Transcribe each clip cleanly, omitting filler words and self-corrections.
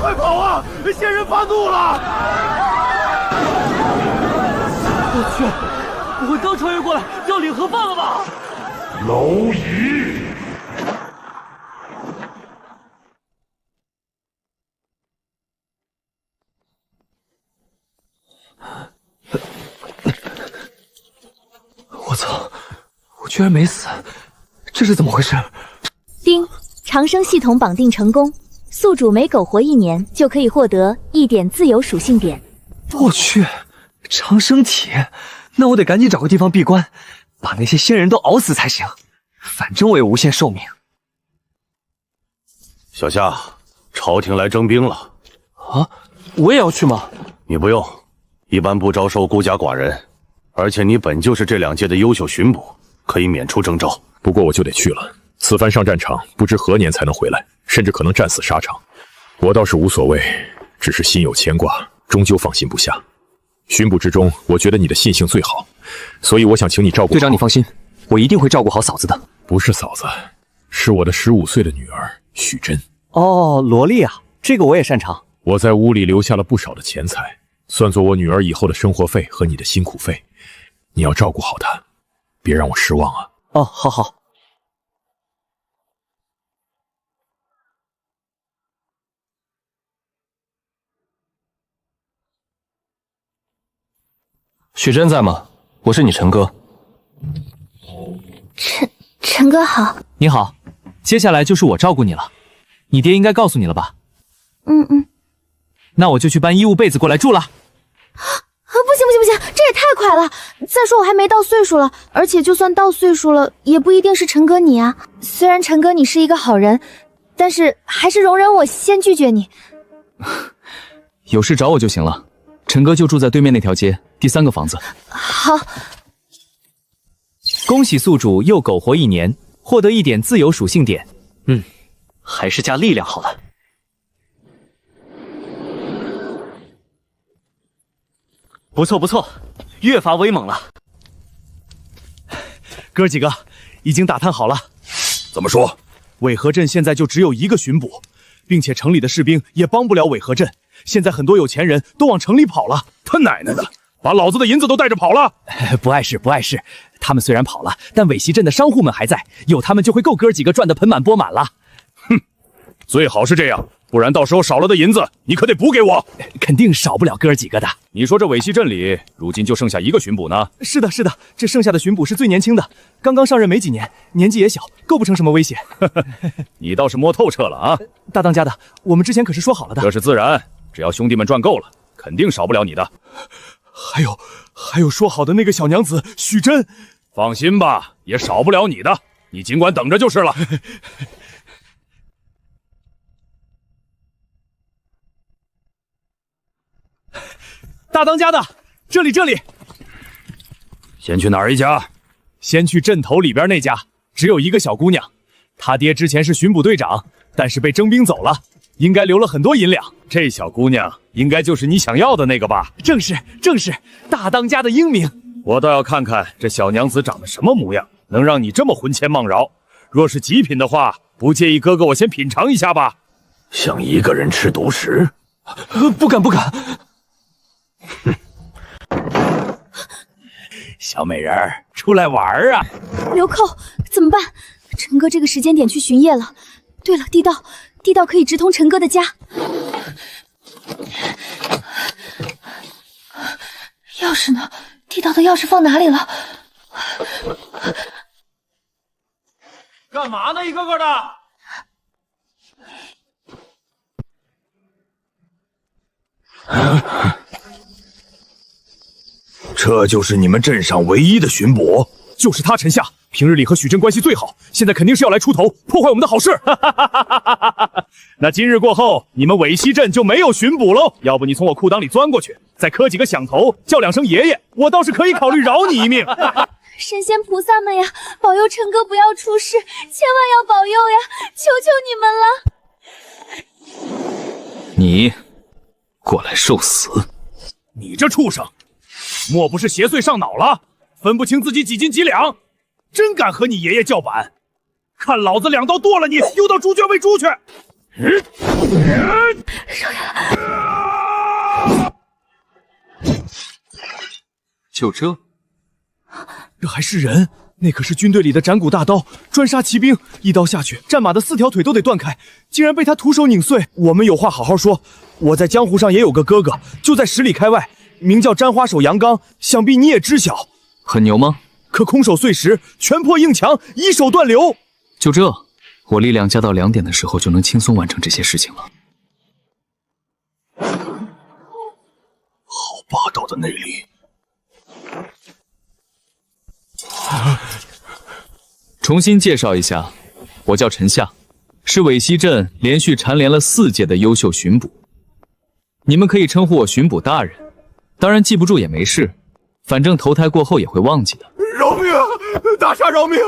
快跑啊！仙人发怒了！我去，不会刚穿越过来要领盒饭了吧？蝼蚁！我操！我居然没死，这是怎么回事？丁，长生系统绑定成功，宿主每苟活1年就可以获得1点自由属性点。我去，长生体，那我得赶紧找个地方闭关，把那些仙人都熬死才行。反正我有无限寿命。小夏，朝廷来征兵了。啊，我也要去吗？你不用，一般不招收孤家寡人，而且你本就是这2届的优秀巡捕，可以免除征召。不过我就得去了，此番上战场，不知何年才能回来，甚至可能战死沙场。我倒是无所谓，只是心有牵挂，终究放心不下。巡捕之中，我觉得你的信性最好，所以我想请你照顾好。队长，你放心，我一定会照顾好嫂子的。不是嫂子，是我的15岁的女儿许真。哦，萝莉啊，这个我也擅长。我在屋里留下了不少的钱财，算作我女儿以后的生活费和你的辛苦费。你要照顾好她，别让我失望啊。哦，好好。许真在吗？我是你陈哥。陈哥好。你好，接下来就是我照顾你了。你爹应该告诉你了吧？嗯。那我就去搬衣物被子过来住了。不行，这也太快了！再说我还没到岁数了，而且就算到岁数了，也不一定是陈哥你啊。虽然陈哥你是一个好人，但是还是容忍我先拒绝你。有事找我就行了，陈哥就住在对面那条街第3个房子。好。恭喜宿主又苟活1年，获得1点自由属性点。还是加力量好了。不错，越发威猛了。哥几个已经打探好了。怎么说？尾河镇现在就只有1个巡捕，并且城里的士兵也帮不了尾河镇。现在很多有钱人都往城里跑了。他奶奶的，把老子的银子都带着跑了！不碍事，他们虽然跑了，但尾西镇的商户们还在，有他们就会够哥几个赚得盆满钵满了。哼，最好是这样，不然到时候少了的银子你可得补给我。肯定少不了哥几个的。你说这尾西镇里如今就剩下1个巡捕呢？是的，这剩下的巡捕是最年轻的，刚刚上任没几年，年纪也小，构不成什么威胁。你倒是摸透彻了啊！大当家的，我们之前可是说好了的。这是自然，只要兄弟们赚够了，肯定少不了你的。还有说好的那个小娘子许真，放心吧，也少不了你的，你尽管等着就是了。大当家的，这里。先去哪儿一家？先去镇头里边那家，只有1个小姑娘，她爹之前是巡捕队长，但是被征兵走了，应该留了很多银两。这小姑娘应该就是你想要的那个吧？正是，大当家的英明。我倒要看看这小娘子长得什么模样，能让你这么魂牵梦绕。若是极品的话，不介意哥哥我先品尝一下吧？像一个人吃独食？不敢。哼，小美人儿出来玩啊！流寇怎么办？陈哥这个时间点去巡夜了。对了，地道可以直通陈哥的家。钥匙呢？地道的钥匙放哪里了？干嘛呢？一个个的！这就是你们镇上唯一的巡捕？就是他，陈夏。平日里和许真关系最好，现在肯定是要来出头，破坏我们的好事。那今日过后，你们尾西镇就没有巡捕喽。要不你从我裤裆里钻过去，再磕几个响头，叫2声爷爷，我倒是可以考虑饶你一命。神仙菩萨们呀，保佑陈哥不要出事，千万要保佑呀！求求你们了！你过来受死！你这畜生，莫不是邪祟上脑了？分不清自己几斤几两？真敢和你爷爷叫板！看老子2刀剁了你，丢到猪圈喂猪去！少爷，就这，这还是人？那可是军队里的斩骨大刀，专杀骑兵，一刀下去，战马的4条腿都得断开，竟然被他徒手拧碎。我们有话好好说。我在江湖上也有个哥哥，就在10里开外，名叫沾花手杨刚，想必你也知晓。很牛吗？可空手碎石，拳破硬墙，以手断流。就这，我力量加到2点的时候，就能轻松完成这些事情了。好霸道的内力！重新介绍一下，我叫陈夏，是尾溪镇连续蝉联了4届的优秀巡捕。你们可以称呼我巡捕大人，当然记不住也没事，反正投胎过后也会忘记的。饶命啊！大侠饶命！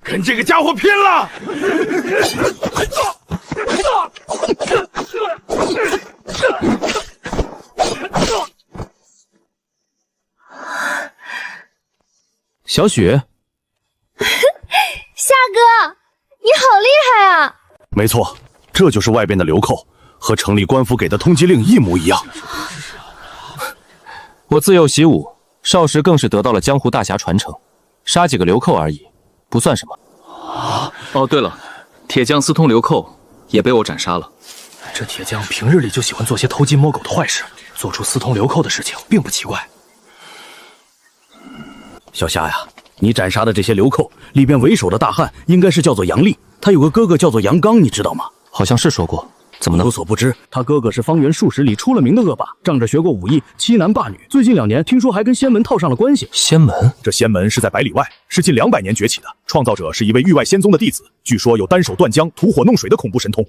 跟这个家伙拼了！小雪，夏哥，你好厉害啊！没错，这就是外边的流寇，和城里官府给的通缉令一模一样。我自幼习武，少时更是得到了江湖大侠传承，杀几个流寇而已，不算什么。哦，对了，铁匠私通流寇也被我斩杀了。这铁匠平日里就喜欢做些偷鸡摸狗的坏事，做出私通流寇的事情并不奇怪。小夏呀，你斩杀的这些流寇里边为首的大汉应该是叫做杨丽，他有个哥哥叫做杨刚，你知道吗？好像是说过，怎么呢？有所不知，他哥哥是方圆数10里出了名的恶霸，仗着学过武艺，欺男霸女。最近2年，听说还跟仙门套上了关系。仙门？这仙门是在100里外，是近200年崛起的，创造者是一位域外仙宗的弟子，据说有单手断江、吐火弄水的恐怖神通。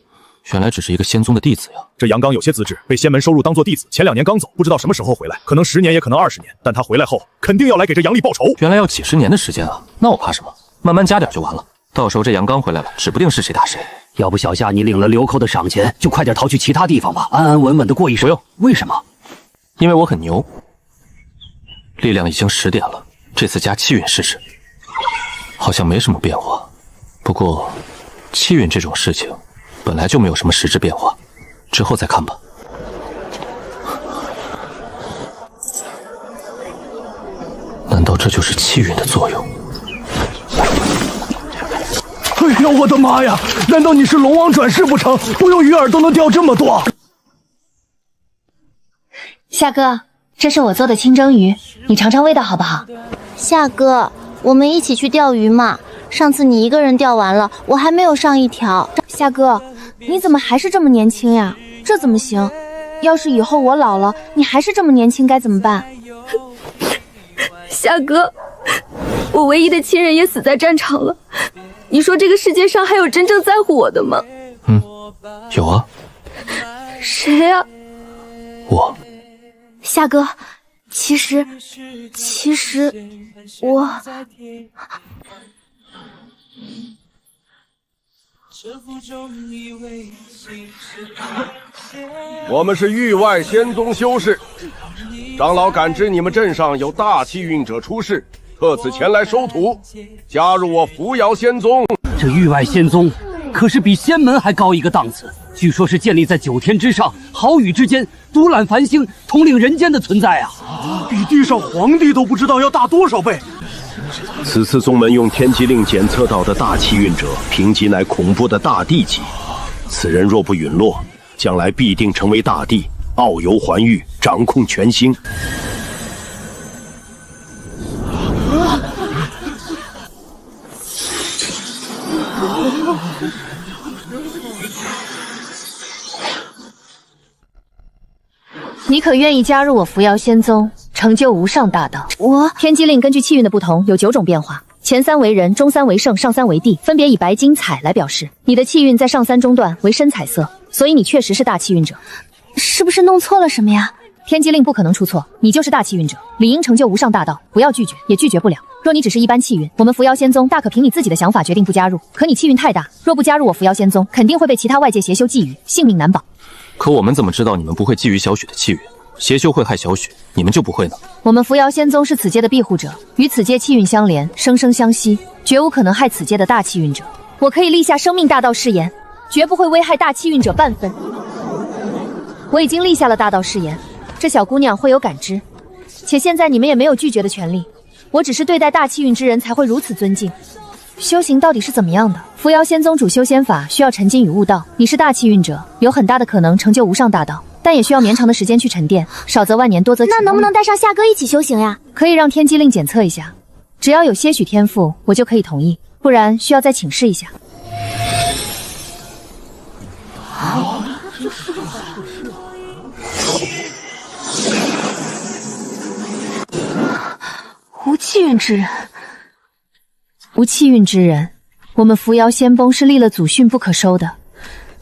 原来只是一个仙宗的弟子呀！这杨刚有些资质，被仙门收入当做弟子。前2年刚走，不知道什么时候回来，可能10年，也可能20年。但他回来后，肯定要来给这杨丽报仇。原来要几10年的时间啊！那我怕什么？慢慢加点就完了。到时候这杨刚回来了，指不定是谁打谁。要不小夏你领了流寇的赏钱，就快点逃去其他地方吧，安安稳稳的过一生。不用，为什么？因为我很牛，力量已经10点了，这次加气运试试，好像没什么变化。不过，气运这种事情本来就没有什么实质变化，之后再看吧。难道这就是气运的作用？哎呀，我的妈呀！难道你是龙王转世不成？不用鱼饵都能钓这么多。夏哥，这是我做的清蒸鱼，你尝尝味道好不好？夏哥，我们一起去钓鱼嘛。上次你一个人钓完了，我还没有上一条。夏哥，你怎么还是这么年轻呀？这怎么行？要是以后我老了，你还是这么年轻，该怎么办？夏哥，我唯一的亲人也死在战场了，你说这个世界上还有真正在乎我的吗？有啊。谁啊？我。夏哥，其实我……我们是域外仙宗修士，长老感知你们镇上有大气运者出世，特此前来收徒，加入我扶摇仙宗。这域外仙宗可是比仙门还高一个档次，据说是建立在9天之上，好雨之间，独揽繁星，统领人间的存在啊！比地上皇帝都不知道要大多少倍。此次宗门用天机令检测到的大气运者，评级乃恐怖的大地级。此人若不陨落，将来必定成为大帝，遨游寰域，掌控全星。你可愿意加入我扶摇仙宗，成就无上大道？我天机令根据气运的不同有9种变化，前3为人，中3为圣，上3为地，分别以白、金、彩来表示。你的气运在上3中段为深彩色，所以你确实是大气运者。是不是弄错了什么呀？天机令不可能出错，你就是大气运者，理应成就无上大道，不要拒绝，也拒绝不了。若你只是一般气运，我们扶摇仙宗大可凭你自己的想法决定不加入。可你气运太大，若不加入我扶摇仙宗，肯定会被其他外界邪修觊觎，性命难保。可我们怎么知道你们不会觊觎小雪的气运？邪修会害小雪，你们就不会呢？我们扶摇仙宗是此界的庇护者，与此界气运相连，生生相息，绝无可能害此界的大气运者。我可以立下生命大道誓言，绝不会危害大气运者半分。我已经立下了大道誓言，这小姑娘会有感知，且现在你们也没有拒绝的权利。我只是对待大气运之人才会如此尊敬。修行到底是怎么样的？扶摇仙宗主修仙法需要沉浸于悟道，你是大气运者，有很大的可能成就无上大道，但也需要绵长的时间去沉淀，少则万年，多则几。那能不能带上夏哥一起修行呀？可以让天机令检测一下，只要有些许天赋，我就可以同意，不然需要再请示一下。无气运之人，无气运之人，我们扶摇仙崩是立了祖训不可收的，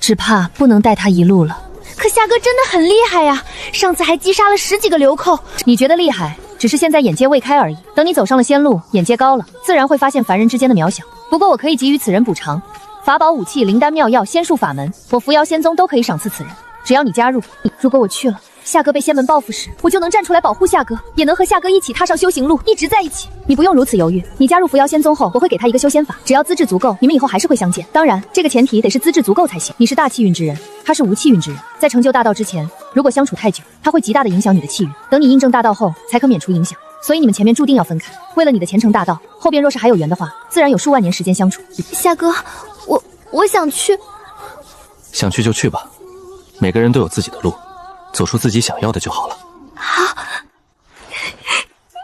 只怕不能带他一路了。可夏哥真的很厉害呀，上次还击杀了10几个流寇。你觉得厉害，只是现在眼界未开而已。等你走上了仙路，眼界高了，自然会发现凡人之间的渺小。不过我可以给予此人补偿，法宝、武器、灵丹妙药、仙术法门，我扶摇仙宗都可以赏赐此人。只要你加入，如果我去了，夏哥被仙门报复时，我就能站出来保护夏哥，也能和夏哥一起踏上修行路，一直在一起。你不用如此犹豫，你加入扶摇仙宗后，我会给他一个修仙法，只要资质足够，你们以后还是会相见。当然，这个前提得是资质足够才行。你是大气运之人，他是无气运之人，在成就大道之前，如果相处太久，他会极大的影响你的气运。等你印证大道后，才可免除影响。所以你们前面注定要分开。为了你的前程大道，后边若是还有缘的话，自然有数万年时间相处。夏哥，我想去。想去就去吧，每个人都有自己的路，走出自己想要的就好了。好。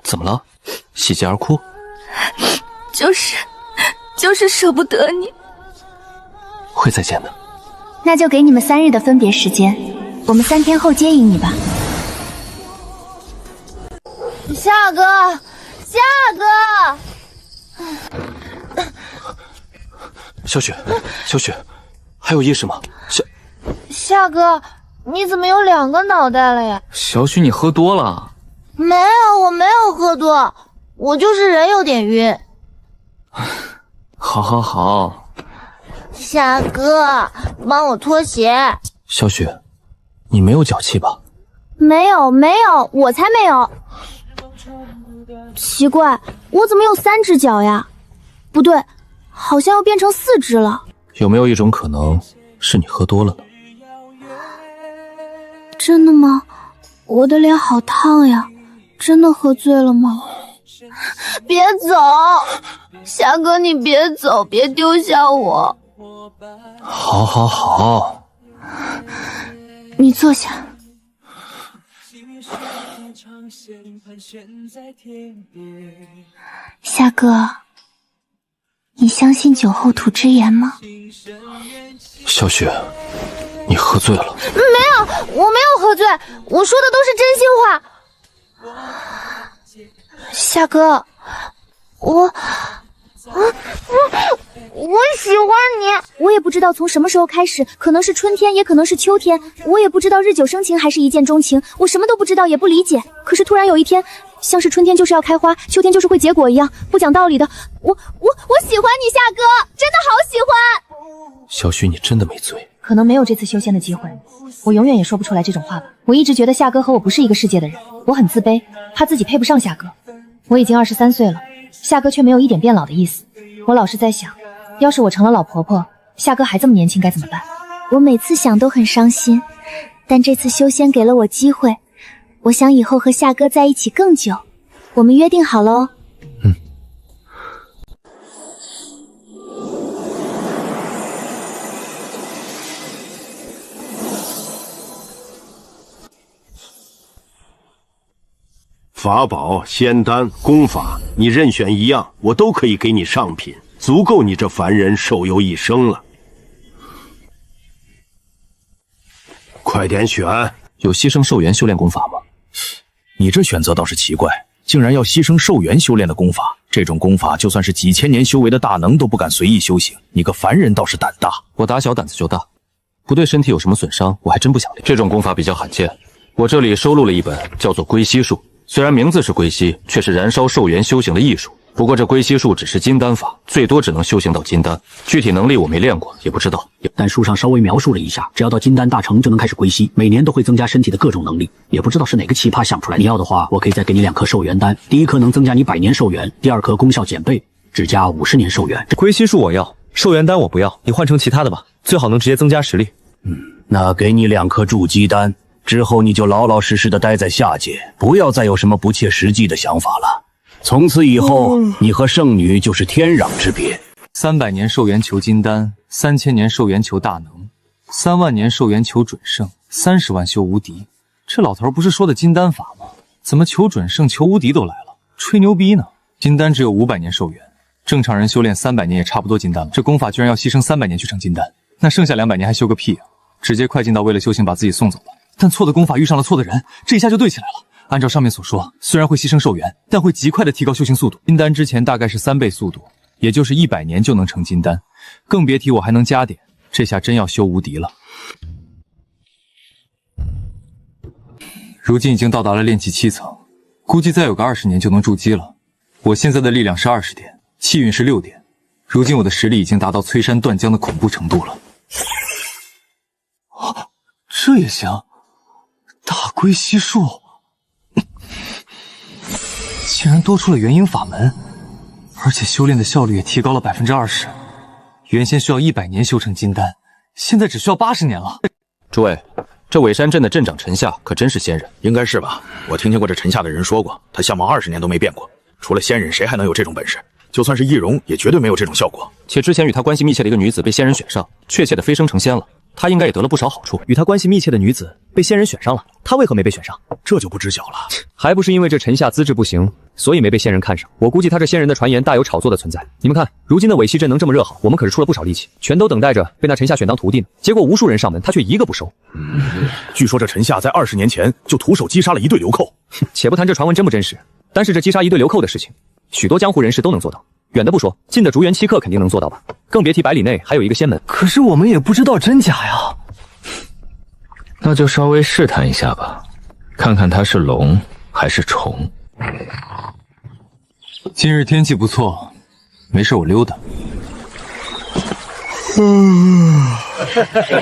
怎么了？喜极而哭？就是舍不得你。会再见的。那就给你们3日的分别时间，我们3天后接应你吧。夏哥，夏哥！小雪，小雪，还有意识吗？夏哥，你怎么有2个脑袋了呀？小许，你喝多了？没有，我没有喝多，我就是人有点晕。好好好。夏哥，帮我脱鞋。小雪，你没有脚气吧？没有，我才没有。奇怪，我怎么有3只脚呀？不对，好像要变成4只了。有没有一种可能是你喝多了呢？真的吗？我的脸好烫呀，真的喝醉了吗？别走，夏哥，你别走，别丢下我。好好好，你坐下。夏哥，你相信酒后吐真言吗？小雪，你喝醉了。没有，我没有喝醉，我说的都是真心话。夏哥，我喜欢你。我也不知道从什么时候开始，可能是春天，也可能是秋天，我也不知道日久生情还是一见钟情，我什么都不知道，也不理解。可是突然有一天，像是春天就是要开花，秋天就是会结果一样，不讲道理的，我喜欢你，夏哥，真的好喜欢。小许，你真的没醉？可能没有这次修仙的机会，我永远也说不出来这种话吧。我一直觉得夏哥和我不是一个世界的人，我很自卑，怕自己配不上夏哥。我已经23岁了，夏哥却没有一点变老的意思。我老是在想，要是我成了老婆婆，夏哥还这么年轻该怎么办？我每次想都很伤心，但这次修仙给了我机会，我想以后和夏哥在一起更久。我们约定好了哦。法宝、仙丹、功法，你任选一样，我都可以给你上品，足够你这凡人受用一生了。快点选！有牺牲寿元修炼功法吗？你这选择倒是奇怪，竟然要牺牲寿元修炼的功法。这种功法，就算是几千年修为的大能都不敢随意修行。你个凡人倒是胆大。我打小胆子就大，不对身体有什么损伤，我还真不想练。这种功法比较罕见，我这里收录了一本，叫做归息术。虽然名字是归息，却是燃烧寿元修行的艺术。不过这归息术只是金丹法，最多只能修行到金丹，具体能力我没练过，也不知道。但书上稍微描述了一下，只要到金丹大成就能开始归息，每年都会增加身体的各种能力。也不知道是哪个奇葩想出来的。你要的话，我可以再给你2颗寿元丹，第1颗能增加你100年寿元，第2颗功效减倍，只加50年寿元。这归息术我要，寿元丹我不要，你换成其他的吧，最好能直接增加实力。那给你2颗筑基丹，之后你就老老实实的待在下界，不要再有什么不切实际的想法了。从此以后，你和圣女就是天壤之别。300年寿元求金丹，3000年寿元求大能，3万年寿元求准圣，30万修无敌。这老头不是说的金丹法吗？怎么求准圣、求无敌都来了？吹牛逼呢！金丹只有500年寿元，正常人修炼300年也差不多金丹了。这功法居然要牺牲300年去成金丹，那剩下200年还修个屁啊！直接快进到为了修行把自己送走了。但错的功法遇上了错的人，这一下就对起来了。按照上面所说，虽然会牺牲寿元，但会极快的提高修行速度。金丹之前大概是3倍速度，也就是100年就能成金丹，更别提我还能加点。这下真要修无敌了。如今已经到达了炼气7层，估计再有个20年就能筑基了。我现在的力量是20点，气运是6点，如今我的实力已经达到摧山断江的恐怖程度了。啊，这也行？大龟息术，竟然多出了元婴法门，而且修炼的效率也提高了20%。原先需要100年修成金丹，现在只需要80年了。诸位，这尾山镇的镇长陈夏可真是仙人？应该是吧？我听见过这陈夏的人说过，他相貌20年都没变过，除了仙人，谁还能有这种本事？就算是易容，也绝对没有这种效果。且之前与他关系密切的一个女子被仙人选上，确切的飞升成仙了。他应该也得了不少好处。与他关系密切的女子被仙人选上了，他为何没被选上？这就不知晓了。还不是因为这陈夏资质不行，所以没被仙人看上。我估计他这仙人的传言大有炒作的存在。你们看，如今的尾溪镇能这么热好，我们可是出了不少力气，全都等待着被那陈夏选当徒弟呢。结果无数人上门，他却一个不收。据说这陈夏在20年前就徒手击杀了一队流寇。且不谈这传闻真不真实，单是这击杀一队流寇的事情，许多江湖人士都能做到。远的不说，近的竹园7客肯定能做到吧？更别提百里内还有一个仙门。可是我们也不知道真假呀。那就稍微试探一下吧，看看他是龙还是虫。今日天气不错，没事我溜达。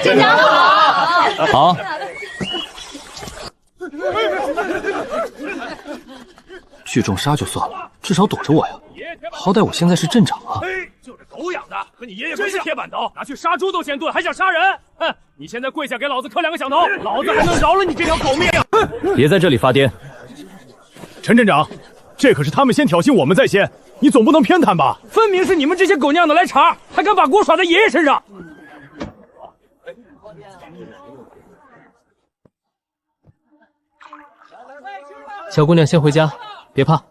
镇长好。好。聚众杀就算了，至少躲着我呀。好歹我现在是镇长啊。就这狗养的，和你爷爷真是铁板刀，拿去杀猪都嫌钝，还想杀人？哼！你现在跪下给老子磕2个响头，老子还能饶了你这条狗命！别在这里发癫，陈镇长，这可是他们先挑衅我们在先，你总不能偏袒吧？分明是你们这些狗娘的来茬，还敢把锅耍在爷爷身上！小姑娘先回家，别怕。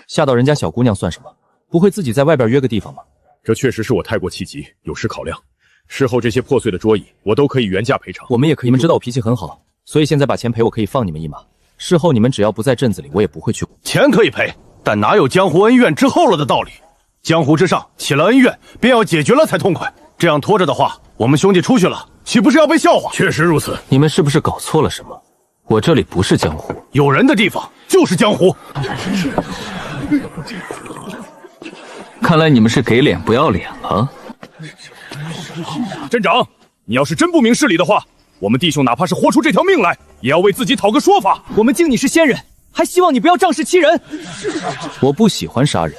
吓到人家小姑娘算什么？不会自己在外边约个地方吗？这确实是我太过气急，有失考量。事后这些破碎的桌椅，我都可以原价赔偿。我们也可以。你们知道我脾气很好，所以现在把钱赔我可以放你们一马。事后你们只要不在镇子里，我也不会去。钱可以赔，但哪有江湖恩怨之后了的道理？江湖之上起了恩怨，便要解决了才痛快。这样拖着的话，我们兄弟出去了，岂不是要被笑话？确实如此。你们是不是搞错了什么？我这里不是江湖，有人的地方就是江湖。看来你们是给脸不要脸了。镇长，你要是真不明事理的话，我们弟兄哪怕是豁出这条命来，也要为自己讨个说法。我们敬你是仙人，还希望你不要仗势欺人。我不喜欢杀人，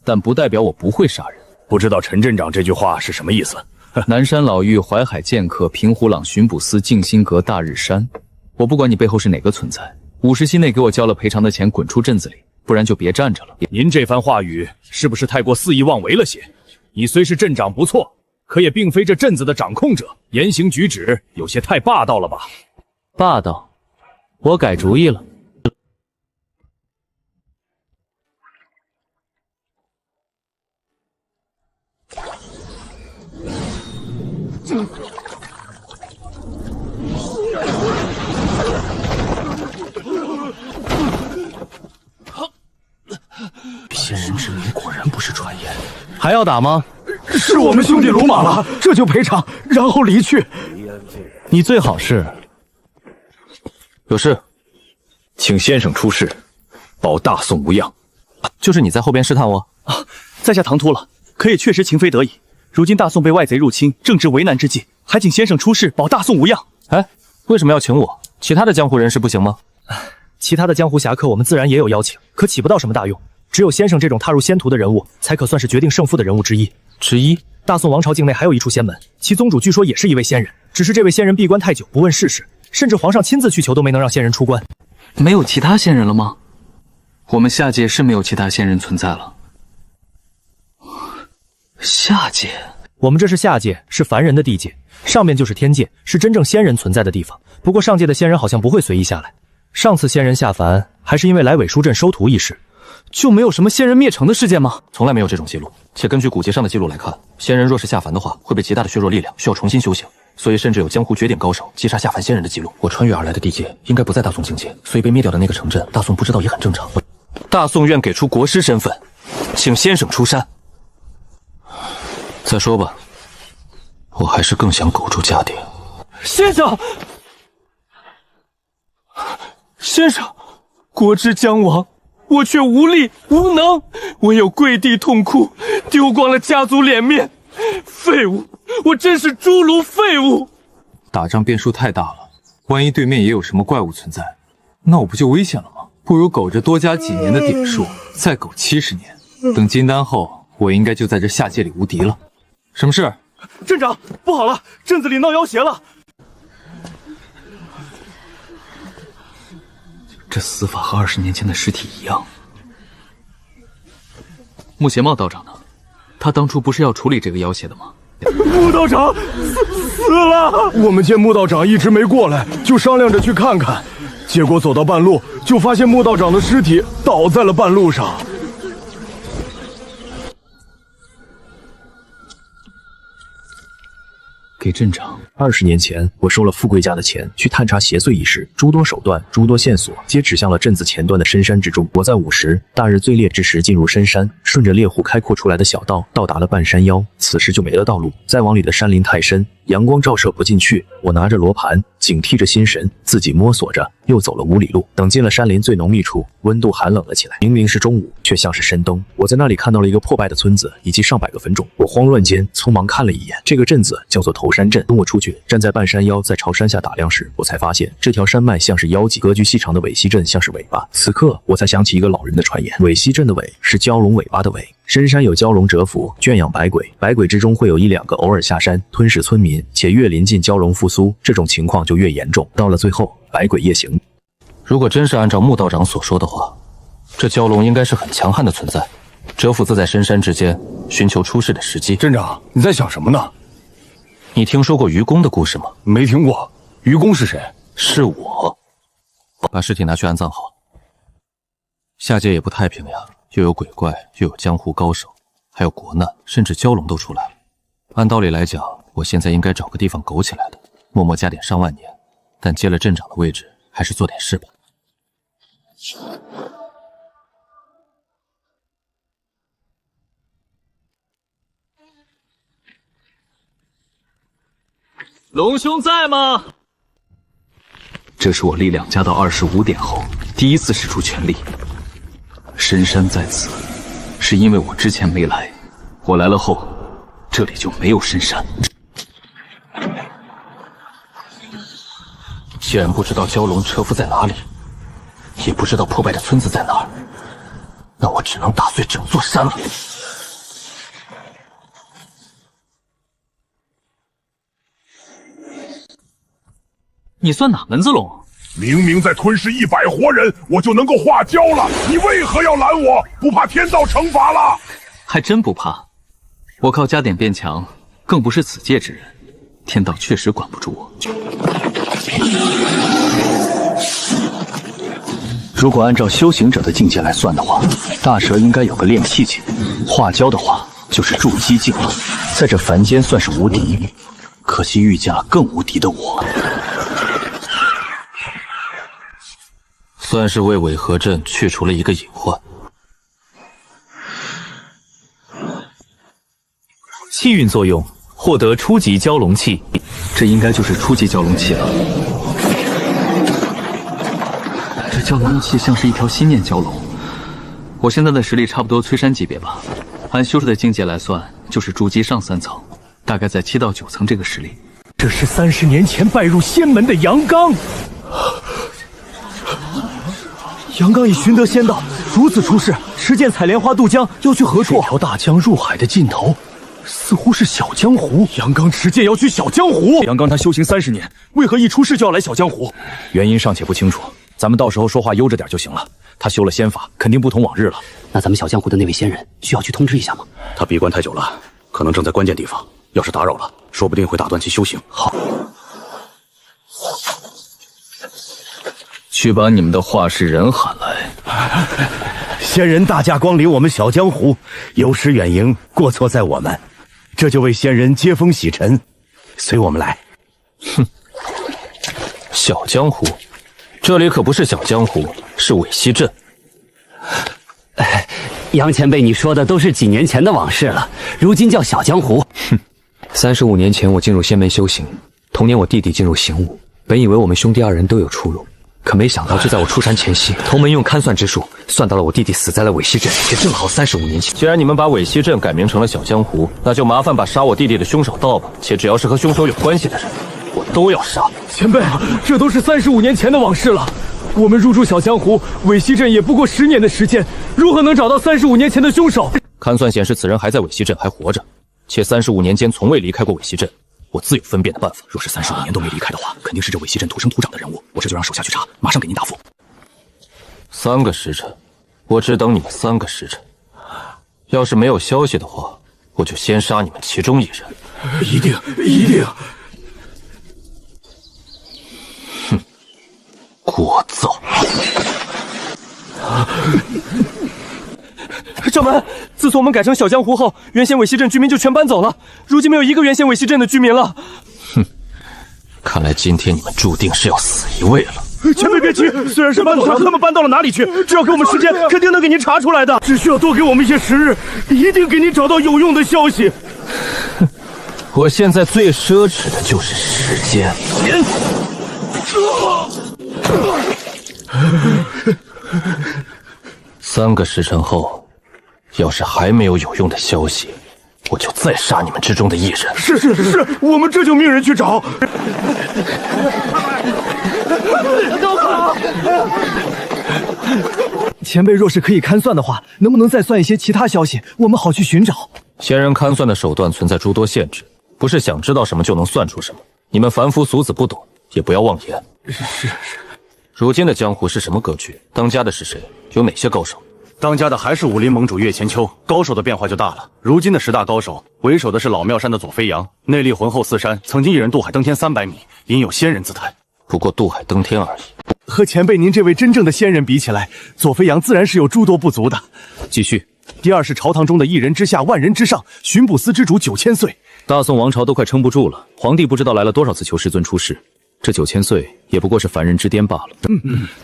但不代表我不会杀人。不知道陈镇长这句话是什么意思？南山老峪、淮海剑客、平湖朗巡捕司、静心阁、大日山，我不管你背后是哪个存在，50息内给我交了赔偿的钱，滚出镇子里，不然就别站着了。您这番话语是不是太过肆意妄为了些？你虽是镇长不错，可也并非这镇子的掌控者，言行举止有些太霸道了吧？霸道？我改主意了。仙人之名果然不是传言。还要打吗？是我们兄弟鲁莽了，这就赔偿，然后离去。你最好是有事，请先生出示，保大宋无恙。就是你在后边试探我啊？在下唐突了，可也确实情非得已。如今大宋被外贼入侵，正值为难之际，还请先生出示，保大宋无恙。哎，为什么要请我？其他的江湖人士不行吗？其他的江湖侠客我们自然也有邀请，可起不到什么大用。只有先生这种踏入仙途的人物，才可算是决定胜负的人物之一。大宋王朝境内还有一处仙门，其宗主据说也是一位仙人，只是这位仙人闭关太久，不问世事，甚至皇上亲自去求都没能让仙人出关。没有其他仙人了吗？我们下界是没有其他仙人存在了。下界？我们这是下界，是凡人的地界，上面就是天界，是真正仙人存在的地方。不过上界的仙人好像不会随意下来。上次仙人下凡，还是因为来尾书镇收徒一事。就没有什么仙人灭城的事件吗？从来没有这种记录。且根据古籍上的记录来看，仙人若是下凡的话，会被极大的削弱力量，需要重新修行。所以甚至有江湖绝顶高手击杀下凡仙人的记录。我穿越而来的地界应该不在大宋境界，所以被灭掉的那个城镇，大宋不知道也很正常。大宋愿给出国师身份，请先生出山。再说吧，我还是更想苟住家底。先生，国之将亡，我却无力无能，唯有跪地痛哭，丢光了家族脸面。废物，我真是侏儒废物！打仗变数太大了，万一对面也有什么怪物存在，那我不就危险了吗？不如苟着多加几年的顶数，再苟70年，等金丹后，我应该就在这下界里无敌了。什么事？镇长，不好了，镇子里闹妖邪了！这死法和20年前的尸体一样。穆邪茂道长呢？他当初不是要处理这个妖邪的吗？穆道长死了！我们见穆道长一直没过来，就商量着去看看，结果走到半路，就发现穆道长的尸体倒在了半路上。给镇长。20年前，我收了富贵家的钱去探查邪祟一事，诸多手段、诸多线索，皆指向了镇子前端的深山之中。我在午时，大日最烈之时进入深山，顺着猎户开阔出来的小道，到达了半山腰。此时就没了道路，再往里的山林太深，阳光照射不进去。我拿着罗盘，警惕着心神，自己摸索着，又走了5里路。等进了山林最浓密处，温度寒冷了起来。明明是中午，却像是深冬。我在那里看到了一个破败的村子，以及上百个坟冢。我慌乱间匆忙看了一眼，这个镇子叫做头山镇。等我出去，站在半山腰，在朝山下打量时，我才发现这条山脉像是腰脊，格局细长的尾溪镇像是尾巴。此刻我才想起一个老人的传言，尾溪镇的尾是蛟龙尾巴的尾。深山有蛟龙蛰伏，圈养百鬼，百鬼之中会有1、2个偶尔下山吞噬村民，且越临近蛟龙复苏，这种情况就越严重。到了最后，百鬼夜行。如果真是按照穆道长所说的话，这蛟龙应该是很强悍的存在，蛰伏自在深山之间，寻求出世的时机。镇长，你在想什么呢？你听说过愚公的故事吗？没听过。愚公是谁？是我。把尸体拿去安葬好。下界也不太平呀，又有鬼怪，又有江湖高手，还有国难，甚至蛟龙都出来了。按道理来讲，我现在应该找个地方苟起来的，默默加点上万年。但接了镇长的位置，还是做点事吧。龙兄在吗？这是我力量加到25点后第一次使出全力。深山在此，是因为我之前没来，我来了后，这里就没有深山。既然不知道蛟龙蛰伏在哪里，也不知道破败的村子在哪儿，那我只能打碎整座山了。你算哪门子龙？明明在吞噬100活人，我就能够化蛟了，你为何要拦我？不怕天道惩罚了？还真不怕，我靠加点变强，更不是此界之人，天道确实管不住我。如果按照修行者的境界来算的话，大蛇应该有个炼气境，化蛟的话就是筑基境了，在这凡间算是无敌。可惜御驾更无敌的我。算是为尾河镇去除了一个隐患。气运作用，获得初级蛟龙气，这应该就是初级蛟龙气了。这蛟龙气像是一条心念蛟龙，我现在的实力差不多催山级别吧，按修士的境界来算，就是筑基上3层，大概在7到9层这个实力。这是30年前拜入仙门的杨刚。杨刚已寻得仙道，如此出世，持剑采莲花渡江，要去何处？这条大江入海的尽头，似乎是小江湖。杨刚持剑要去小江湖。杨刚他修行30年，为何一出世就要来小江湖？原因尚且不清楚，咱们到时候说话悠着点就行了。他修了仙法，肯定不同往日了。那咱们小江湖的那位仙人需要去通知一下吗？他闭关太久了，可能正在关键地方。要是打扰了，说不定会打断其修行。好。去把你们的画室人喊来。仙人大驾光临我们小江湖，有失远迎，过错在我们，这就为仙人接风洗尘，随我们来。哼，小江湖，这里可不是小江湖，是尾溪镇。杨前辈，你说的都是几年前的往事了，如今叫小江湖。哼，35年前我进入仙门修行，同年我弟弟进入行武，本以为我们兄弟2人都有出路。可没想到，就在我出山前夕，同门用勘算之术算到了我弟弟死在了尾溪镇，也正好35年前。既然你们把尾溪镇改名成了小江湖，那就麻烦把杀我弟弟的凶手到吧。且只要是和凶手有关系的人，我都要杀。前辈，这都是35年前的往事了。我们入驻小江湖，尾溪镇也不过10年的时间，如何能找到35年前的凶手？勘算显示，此人还在尾溪镇，还活着，且35年间从未离开过尾溪镇。我自有分辨的办法。若是35年都没离开的话，肯定是这尾溪镇土生土长的人物。我这就让手下去查，马上给您答复。3个时辰，我只等你们3个时辰。要是没有消息的话，我就先杀你们其中1人。一定，一定。哼，聒噪。掌门，自从我们改成小江湖后，原先尾溪镇居民就全搬走了，如今没有一个原先尾溪镇的居民了。哼，看来今天你们注定是要死一位了。前辈别急，虽然是搬走了，他们搬到了哪里去？只要给我们时间，肯定能给您查出来的。只需要多给我们一些时日，一定给您找到有用的消息。我现在最奢侈的就是时间。3个时辰后，要是还没有有用的消息，我就再杀你们之中的1人。是，我们这就命人去找。都好。前辈若是可以勘算的话，能不能再算一些其他消息，我们好去寻找？仙人勘算的手段存在诸多限制，不是想知道什么就能算出什么。你们凡夫俗子不懂，也不要妄言。是。如今的江湖是什么格局？当家的是谁？有哪些高手？当家的还是武林盟主岳千秋，高手的变化就大了。如今的10大高手，为首的是老庙山的左飞扬，内力浑厚似山，曾经一人渡海登天300米，隐有仙人姿态。不过渡海登天而已。和前辈您这位真正的仙人比起来，左飞扬自然是有诸多不足的。继续。第2是朝堂中的1人之下，万人之上，巡捕司之主9000岁。大宋王朝都快撑不住了，皇帝不知道来了多少次求师尊出世，这9000岁也不过是凡人之巅罢了。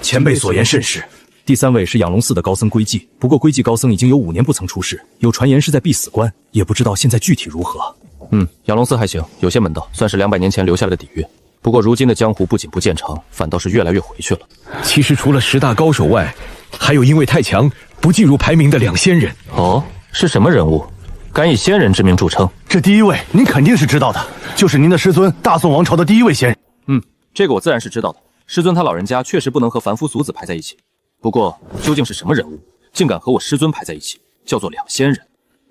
前辈所言甚是。第3位是养龙寺的高僧龟寂，不过龟寂高僧已经有5年不曾出世，有传言是在必死关，也不知道现在具体如何。养龙寺还行，有些门道，算是200年前留下来的底蕴。不过如今的江湖不仅不见长，反倒是越来越回去了。其实除了10大高手外，还有因为太强不进入排名的2仙人。哦，是什么人物？敢以仙人之名著称？这第1位您肯定是知道的，就是您的师尊，大宋王朝的第1位仙人。这个我自然是知道的。师尊他老人家确实不能和凡夫俗子排在一起。不过究竟是什么人物，竟敢和我师尊排在一起，叫做2仙人？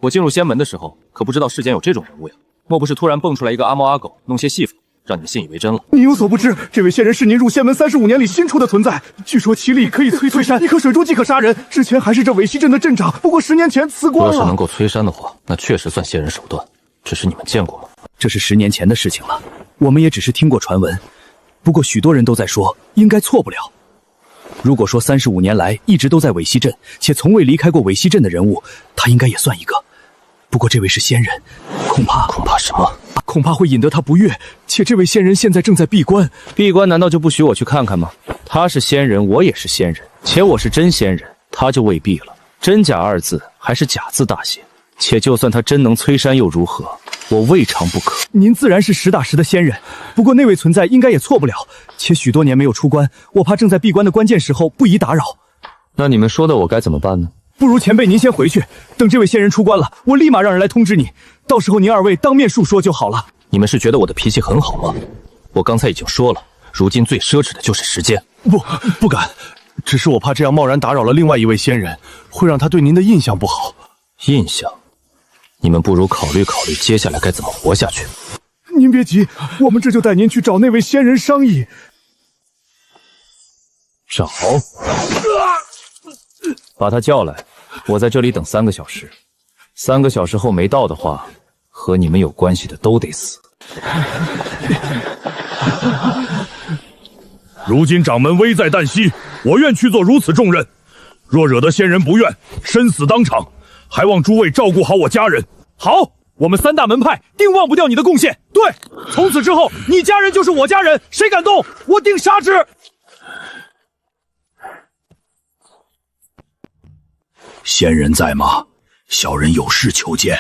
我进入仙门的时候，可不知道世间有这种人物呀。莫不是突然蹦出来一个阿猫阿狗，弄些戏法，让你们信以为真了？你有所不知，这位仙人是您入仙门35年里新出的存在，据说其力可以摧山，一颗水珠即可杀人。之前还是这尾溪镇的镇长，不过10年前辞官了。要是能够摧山的话，那确实算仙人手段。只是你们见过吗？这是10年前的事情了，我们也只是听过传闻。不过许多人都在说，应该错不了。如果说35年来一直都在尾溪镇，且从未离开过尾溪镇的人物，他应该也算一个。不过这位是仙人，恐怕什么？恐怕会引得他不悦。且这位仙人现在正在闭关，闭关难道就不许我去看看吗？他是仙人，我也是仙人，且我是真仙人，他就未必了。真假2字还是假字大些。且就算他真能摧山又如何？我未尝不可。您自然是实打实的仙人，不过那位存在应该也错不了。且许多年没有出关，我怕正在闭关的关键时候不宜打扰。那你们说的我该怎么办呢？不如前辈您先回去，等这位仙人出关了，我立马让人来通知你，到时候您2位当面述说就好了。你们是觉得我的脾气很好吗？我刚才已经说了，如今最奢侈的就是时间。不敢，只是我怕这样贸然打扰了另外一位仙人，会让他对您的印象不好。印象？你们不如考虑考虑接下来该怎么活下去。您别急，我们这就带您去找那位仙人商议。找？把他叫来，我在这里等3个小时。3个小时后没到的话，和你们有关系的都得死。如今掌门危在旦夕，我愿去做如此重任。若惹得仙人不愿，身死当场，还望诸位照顾好我家人。好，我们3大门派定忘不掉你的贡献。对，从此之后，你家人就是我家人，谁敢动，我定杀之。仙人在吗？小人有事求见。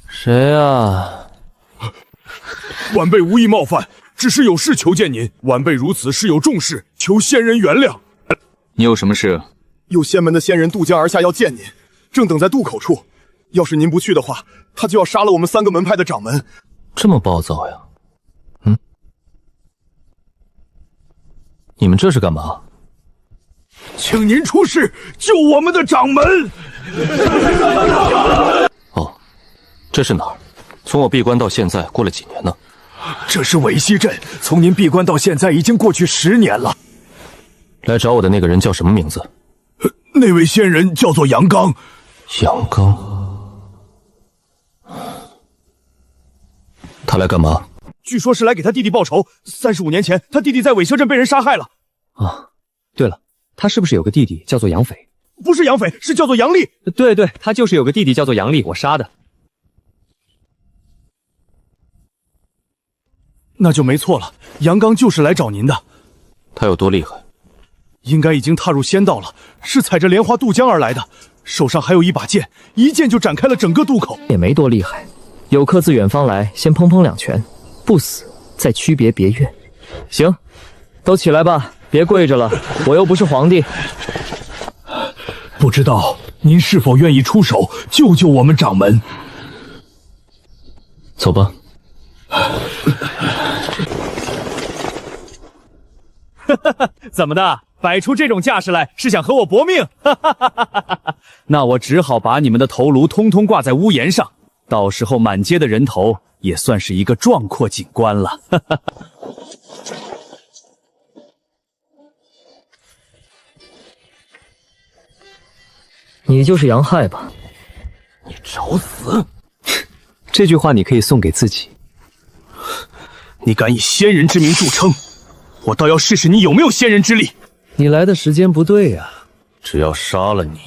谁啊？晚辈无意冒犯，只是有事求见您。晚辈如此事有重事，求仙人原谅。你有什么事？有仙门的仙人渡江而下要见您，正等在渡口处。要是您不去的话，他就要杀了我们3个门派的掌门。这么暴躁呀？你们这是干嘛？请您出示救我们的掌门。哦，这是哪儿？从我闭关到现在过了几年呢？这是韦西镇，从您闭关到现在已经过去10年了。来找我的那个人叫什么名字？那位仙人叫做杨刚。杨刚。他来干嘛？据说是来给他弟弟报仇。35年前，他弟弟在韦奢镇被人杀害了。啊，对了，他是不是有个弟弟叫做杨斐？不是杨斐，是叫做杨丽。对，他就是有个弟弟叫做杨丽，我杀的。那就没错了，杨刚就是来找您的。他有多厉害？应该已经踏入仙道了，是踩着莲花渡江而来的，手上还有一把剑，一剑就展开了整个渡口。也没多厉害，有客自远方来，先砰砰2拳，不死再区别别院。行，都起来吧，别跪着了，我又不是皇帝。不知道您是否愿意出手救救我们掌门？走吧。怎么的？摆出这种架势来是想和我搏命？那我只好把你们的头颅通通挂在屋檐上，到时候满街的人头也算是一个壮阔景观了。你就是杨亥吧？你找死！这句话你可以送给自己。你敢以仙人之名著称，我倒要试试你有没有仙人之力。你来的时间不对呀，只要杀了你，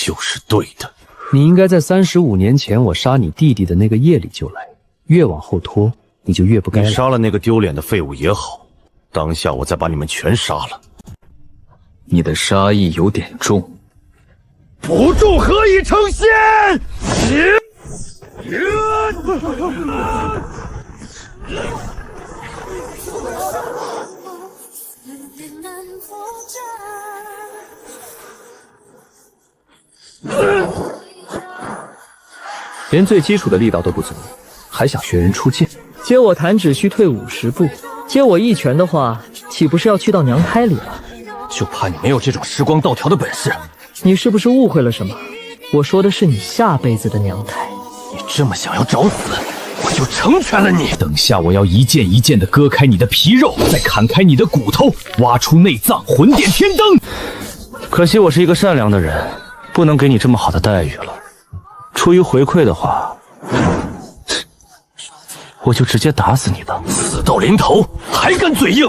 就是对的。你应该在35年前我杀你弟弟的那个夜里就来，越往后拖，你就越不该来。你杀了那个丢脸的废物也好，当下我再把你们全杀了。你的杀意有点重。不重何以成仙？连最基础的力道都不足，还想学人出剑？接我弹只需退50步，接我一拳的话，岂不是要去到娘胎里了？就怕你没有这种时光倒条的本事。你是不是误会了什么？我说的是你下辈子的娘胎。你这么想要找死，我就成全了你。等下我要一件一件的割开你的皮肉，再砍开你的骨头，挖出内脏，魂点天灯。可惜我是一个善良的人，不能给你这么好的待遇了。出于回馈的话，我就直接打死你吧。死到临头还敢嘴硬！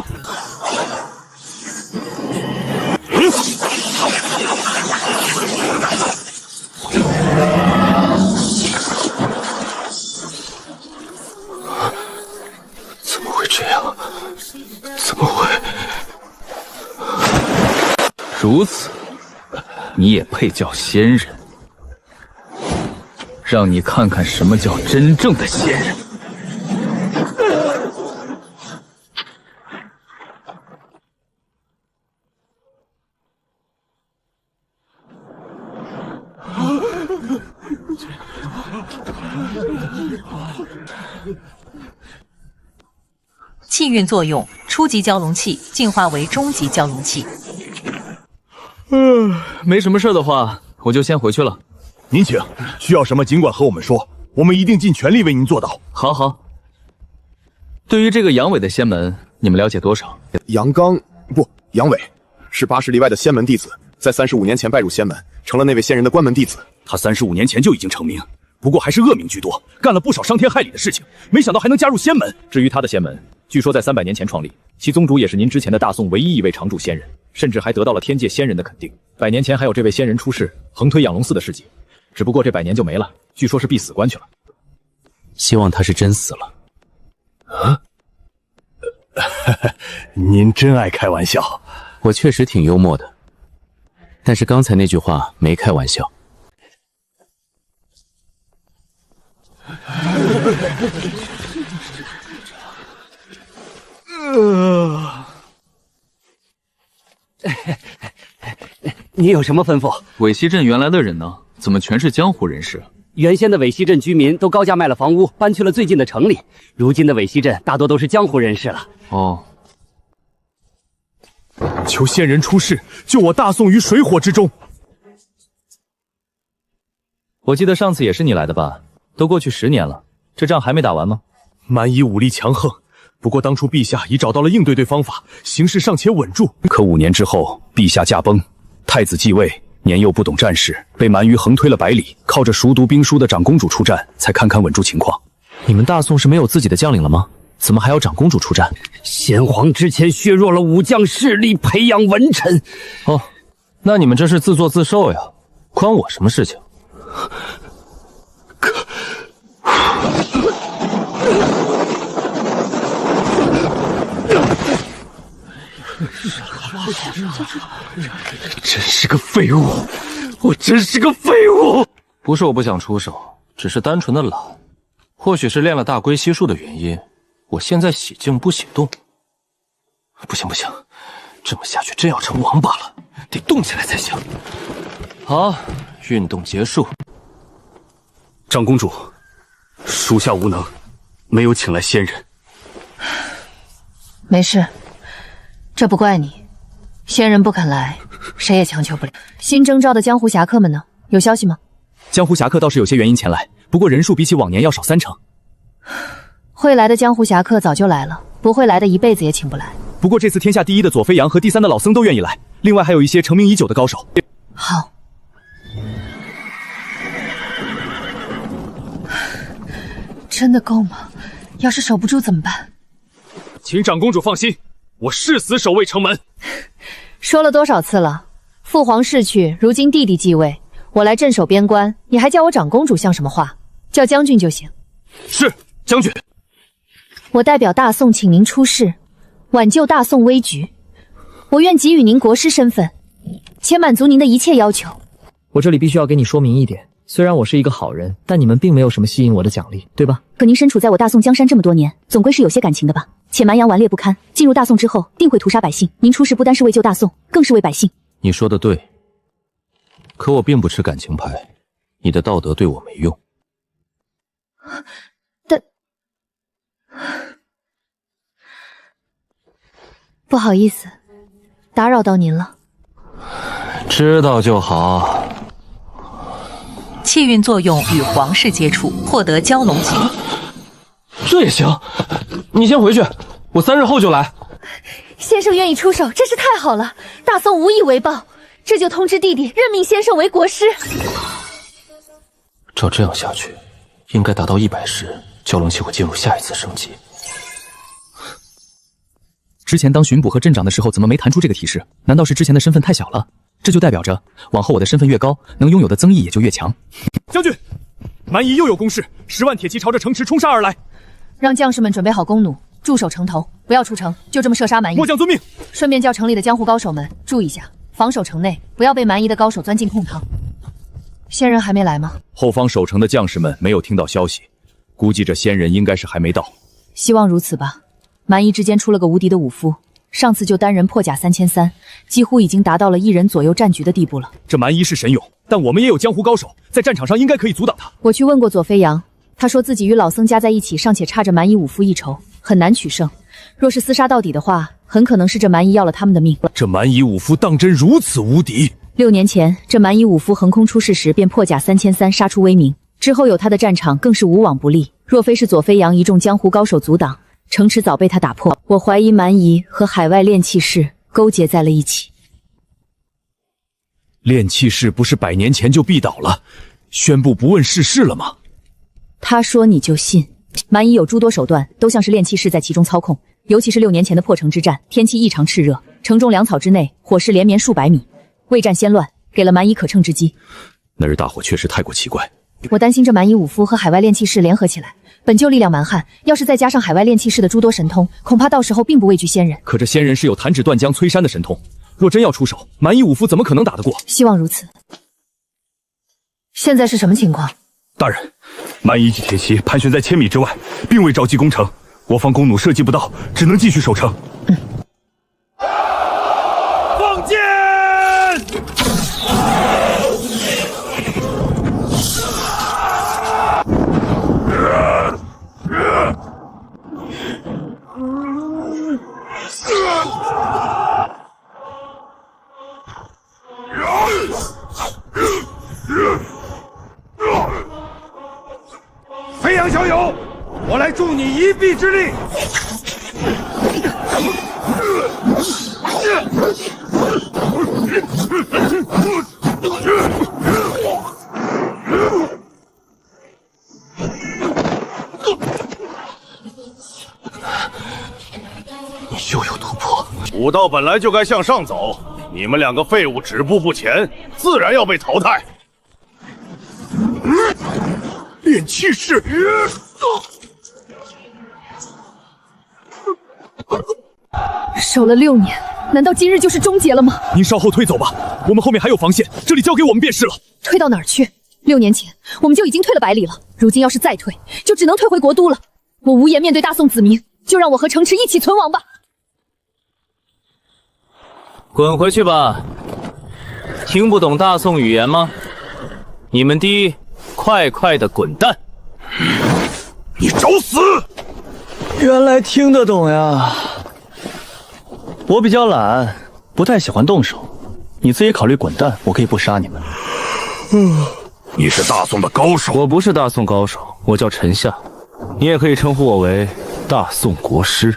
怎么会这样？怎么会？如此，你也配叫仙人？让你看看什么叫真正的仙人。气运作用，初级蛟龙气进化为中级蛟龙气。没什么事的话，我就先回去了。您请，需要什么尽管和我们说，我们一定尽全力为您做到。好。对于这个杨伟的仙门，你们了解多少？杨伟是80里外的仙门弟子，在35年前拜入仙门，成了那位仙人的关门弟子。他35年前就已经成名，不过还是恶名居多，干了不少伤天害理的事情，没想到还能加入仙门。至于他的仙门，据说在300年前创立，其宗主也是您之前的大宋唯一一位常驻仙人，甚至还得到了天界仙人的肯定。100年前还有这位仙人出世，横推养龙寺的事迹，只不过这100年就没了，据说是必死关去了。希望他是真死了。啊？您真爱开玩笑。我确实挺幽默的，但是刚才那句话没开玩笑。你有什么吩咐？尾西镇原来的人呢？怎么全是江湖人士？原先的尾西镇居民都高价卖了房屋，搬去了最近的城里。如今的尾西镇大多都是江湖人士了。哦，求仙人出世，救我大宋于水火之中。我记得上次也是你来的吧？都过去10年了，这仗还没打完吗？蛮夷武力强横，不过当初陛下已找到了应对方法，形势尚且稳住。可5年之后，陛下驾崩，太子继位，年幼不懂战事，被蛮夷横推了100里，靠着熟读兵书的长公主出战，才堪堪稳住情况。你们大宋是没有自己的将领了吗？怎么还要长公主出战？先皇之前削弱了武将势力，培养文臣。哦，那你们这是自作自受呀，关我什么事情？真是个废物！我真是个废物！不是我不想出手，只是单纯的懒。或许是练了大龟息术的原因，我现在喜静不喜动。不行，这么下去真要成王八了，得动起来才行。好，运动结束。长公主，属下无能，没有请来仙人。没事，这不怪你。仙人不肯来，谁也强求不了。新征召的江湖侠客们呢？有消息吗？江湖侠客倒是有些原因前来，不过人数比起往年要少30%。会来的江湖侠客早就来了，不会来的一辈子也请不来。不过这次天下第一的左飞扬和第3的老僧都愿意来，另外还有一些成名已久的高手。好。真的够吗？要是守不住怎么办？请长公主放心，我誓死守卫城门。说了多少次了？父皇逝去，如今弟弟继位，我来镇守边关，你还叫我长公主像什么话？叫将军就行。是，将军。我代表大宋请您出世，挽救大宋危局。我愿给予您国师身份，且满足您的一切要求。我这里必须要给你说明一点，虽然我是一个好人，但你们并没有什么吸引我的奖励，对吧？可您身处在我大宋江山这么多年，总归是有些感情的吧？且蛮阳顽劣不堪，进入大宋之后定会屠杀百姓。您出世不单是为救大宋，更是为百姓。你说的对，可我并不吃感情牌，你的道德对我没用。不好意思，打扰到您了。知道就好。气运作用与皇室接触，获得蛟龙气。这也行？你先回去，我3日后就来。先生愿意出手，真是太好了。大宋无以为报，这就通知弟弟任命先生为国师。照这样下去，应该达到100时，蛟龙气会进入下一次升级。之前当巡捕和镇长的时候，怎么没弹出这个提示？难道是之前的身份太小了？这就代表着往后我的身份越高，能拥有的增益也就越强。将军，蛮夷又有攻势，10万铁骑朝着城池冲杀而来。让将士们准备好弓弩，驻守城头，不要出城，就这么射杀蛮夷。末将遵命。顺便叫城里的江湖高手们注意一下，防守城内，不要被蛮夷的高手钻进空堂。仙人还没来吗？后方守城的将士们没有听到消息，估计这仙人应该是还没到。希望如此吧。蛮夷之间出了个无敌的武夫，上次就单人破甲3300，几乎已经达到了1人左右战局的地步了。这蛮夷是神勇，但我们也有江湖高手，在战场上应该可以阻挡他。我去问过左飞扬，他说自己与老僧加在一起，尚且差着蛮夷五夫一筹，很难取胜。若是厮杀到底的话，很可能是这蛮夷要了他们的命。这蛮夷五夫当真如此无敌？6年前，这蛮夷五夫横空出世时，便破甲3300，杀出威名。之后有他的战场更是无往不利。若非是左飞扬一众江湖高手阻挡，城池早被他打破。我怀疑蛮夷和海外炼器士勾结在了一起。炼器士不是100年前就必倒了，宣布不问世事了吗？他说你就信？蛮夷有诸多手段，都像是炼器士在其中操控。尤其是6年前的破城之战，天气异常炽热，城中粮草之内火势连绵数百米，未战先乱，给了蛮夷可乘之机。那日大火确实太过奇怪。我担心这蛮夷五夫和海外炼器士联合起来，本就力量蛮悍，要是再加上海外炼器士的诸多神通，恐怕到时候并不畏惧仙人。可这仙人是有弹指断江摧山的神通，若真要出手，蛮夷五夫怎么可能打得过？希望如此。现在是什么情况？大人，蛮夷及铁骑盘旋在1000米之外，并未着急攻城，我方弓弩射击不到，只能继续守城。放箭！飞扬小友，我来助你一臂之力。你又有突破。武道本来就该向上走，你们两个废物止步不前，自然要被淘汰。炼气士，守了6年，难道今日就是终结了吗？您稍后退走吧，我们后面还有防线，这里交给我们便是了。退到哪儿去？6年前我们就已经退了100里了，如今要是再退，就只能退回国都了。我无颜面对大宋子民，就让我和城池一起存亡吧。滚回去吧！听不懂大宋语言吗？你们弟快快的滚蛋！你找死！原来听得懂呀。我比较懒，不太喜欢动手。你自己考虑滚蛋，我可以不杀你们。你是大宋的高手？我不是大宋高手，我叫陈夏，你也可以称呼我为大宋国师。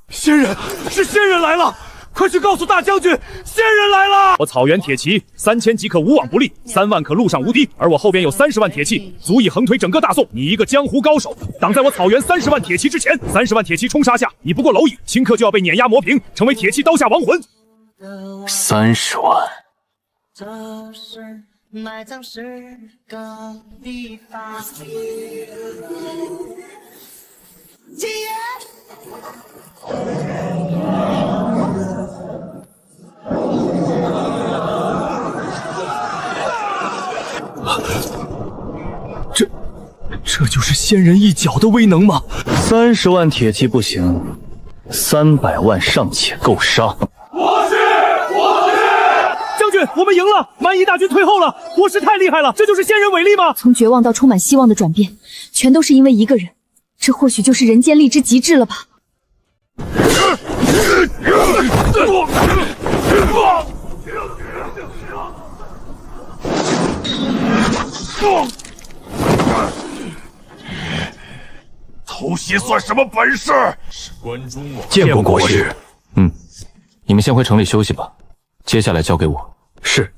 仙人，是仙人来了！快去告诉大将军，仙人来了！我草原铁骑3000即可无往不利，3万可路上无敌，而我后边有30万铁骑，足以横推整个大宋。你一个江湖高手，挡在我草原30万铁骑之前，30万铁骑冲杀下，你不过蝼蚁，顷刻就要被碾压磨平，成为铁骑刀下亡魂。30万。这是埋葬是个地方。这就是仙人一脚的威能吗？30万铁骑不行，300万尚且够杀。我去！将军，我们赢了，蛮夷大军退后了，国师太厉害了，这就是仙人伟力吗？从绝望到充满希望的转变，全都是因为一个人，这或许就是人间力之极致了吧。偷袭算什么本事？见过国师。你们先回城里休息吧，接下来交给我。是。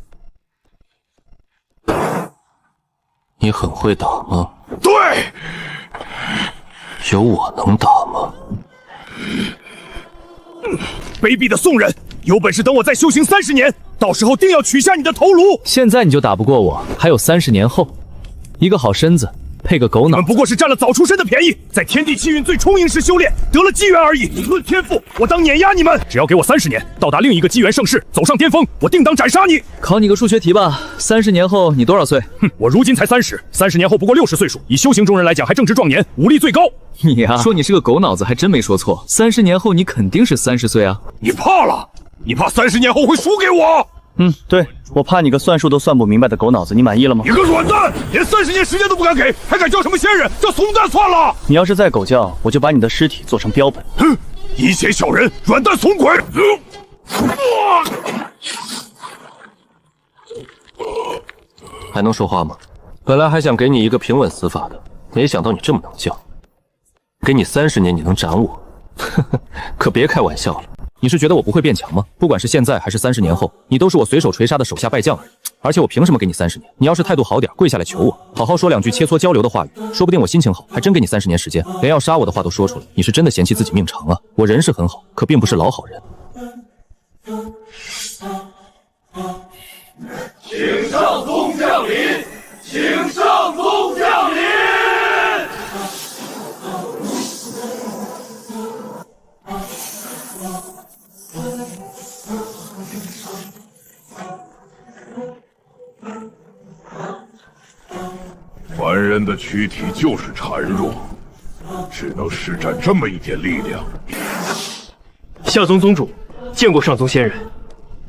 你很会打吗？对。有我能打吗？卑鄙的宋人，有本事等我再修行30年，到时候定要取下你的头颅。现在你就打不过我，还有30年后，一个好身子配个狗脑。你们不过是占了早出生的便宜，在天地气运最充盈时修炼，得了机缘而已。论天赋，我当碾压你们。只要给我30年，到达另一个机缘盛世，走上巅峰，我定当斩杀你。考你个数学题吧，30年后你多少岁？我如今才30年后不过60岁数，以修行中人来讲还正值壮年，武力最高。你呀，说你是个狗脑子还真没说错。30年后你肯定是30岁啊！你怕了？你怕30年后会输给我？对，我怕你个算术都算不明白的狗脑子，你满意了吗？你个软蛋，连30年时间都不敢给，还敢叫什么仙人？叫怂蛋算了！你要是再狗叫，我就把你的尸体做成标本。哼，阴险小人，软蛋怂鬼！还能说话吗？本来还想给你一个平稳死法的，没想到你这么能叫。给你30年，你能斩我？可别开玩笑了。你是觉得我不会变强吗？不管是现在还是30年后，你都是我随手锤杀的手下败将而已。而且我凭什么给你30年？你要是态度好点，跪下来求我，好好说2句切磋交流的话语，说不定我心情好，还真给你30年时间。连要杀我的话都说出来，你是真的嫌弃自己命长啊？我人是很好，可并不是老好人。请上宗降临，请上宗降临。凡人的躯体就是孱弱，只能施展这么一点力量。孝宗宗主，见过上宗仙人。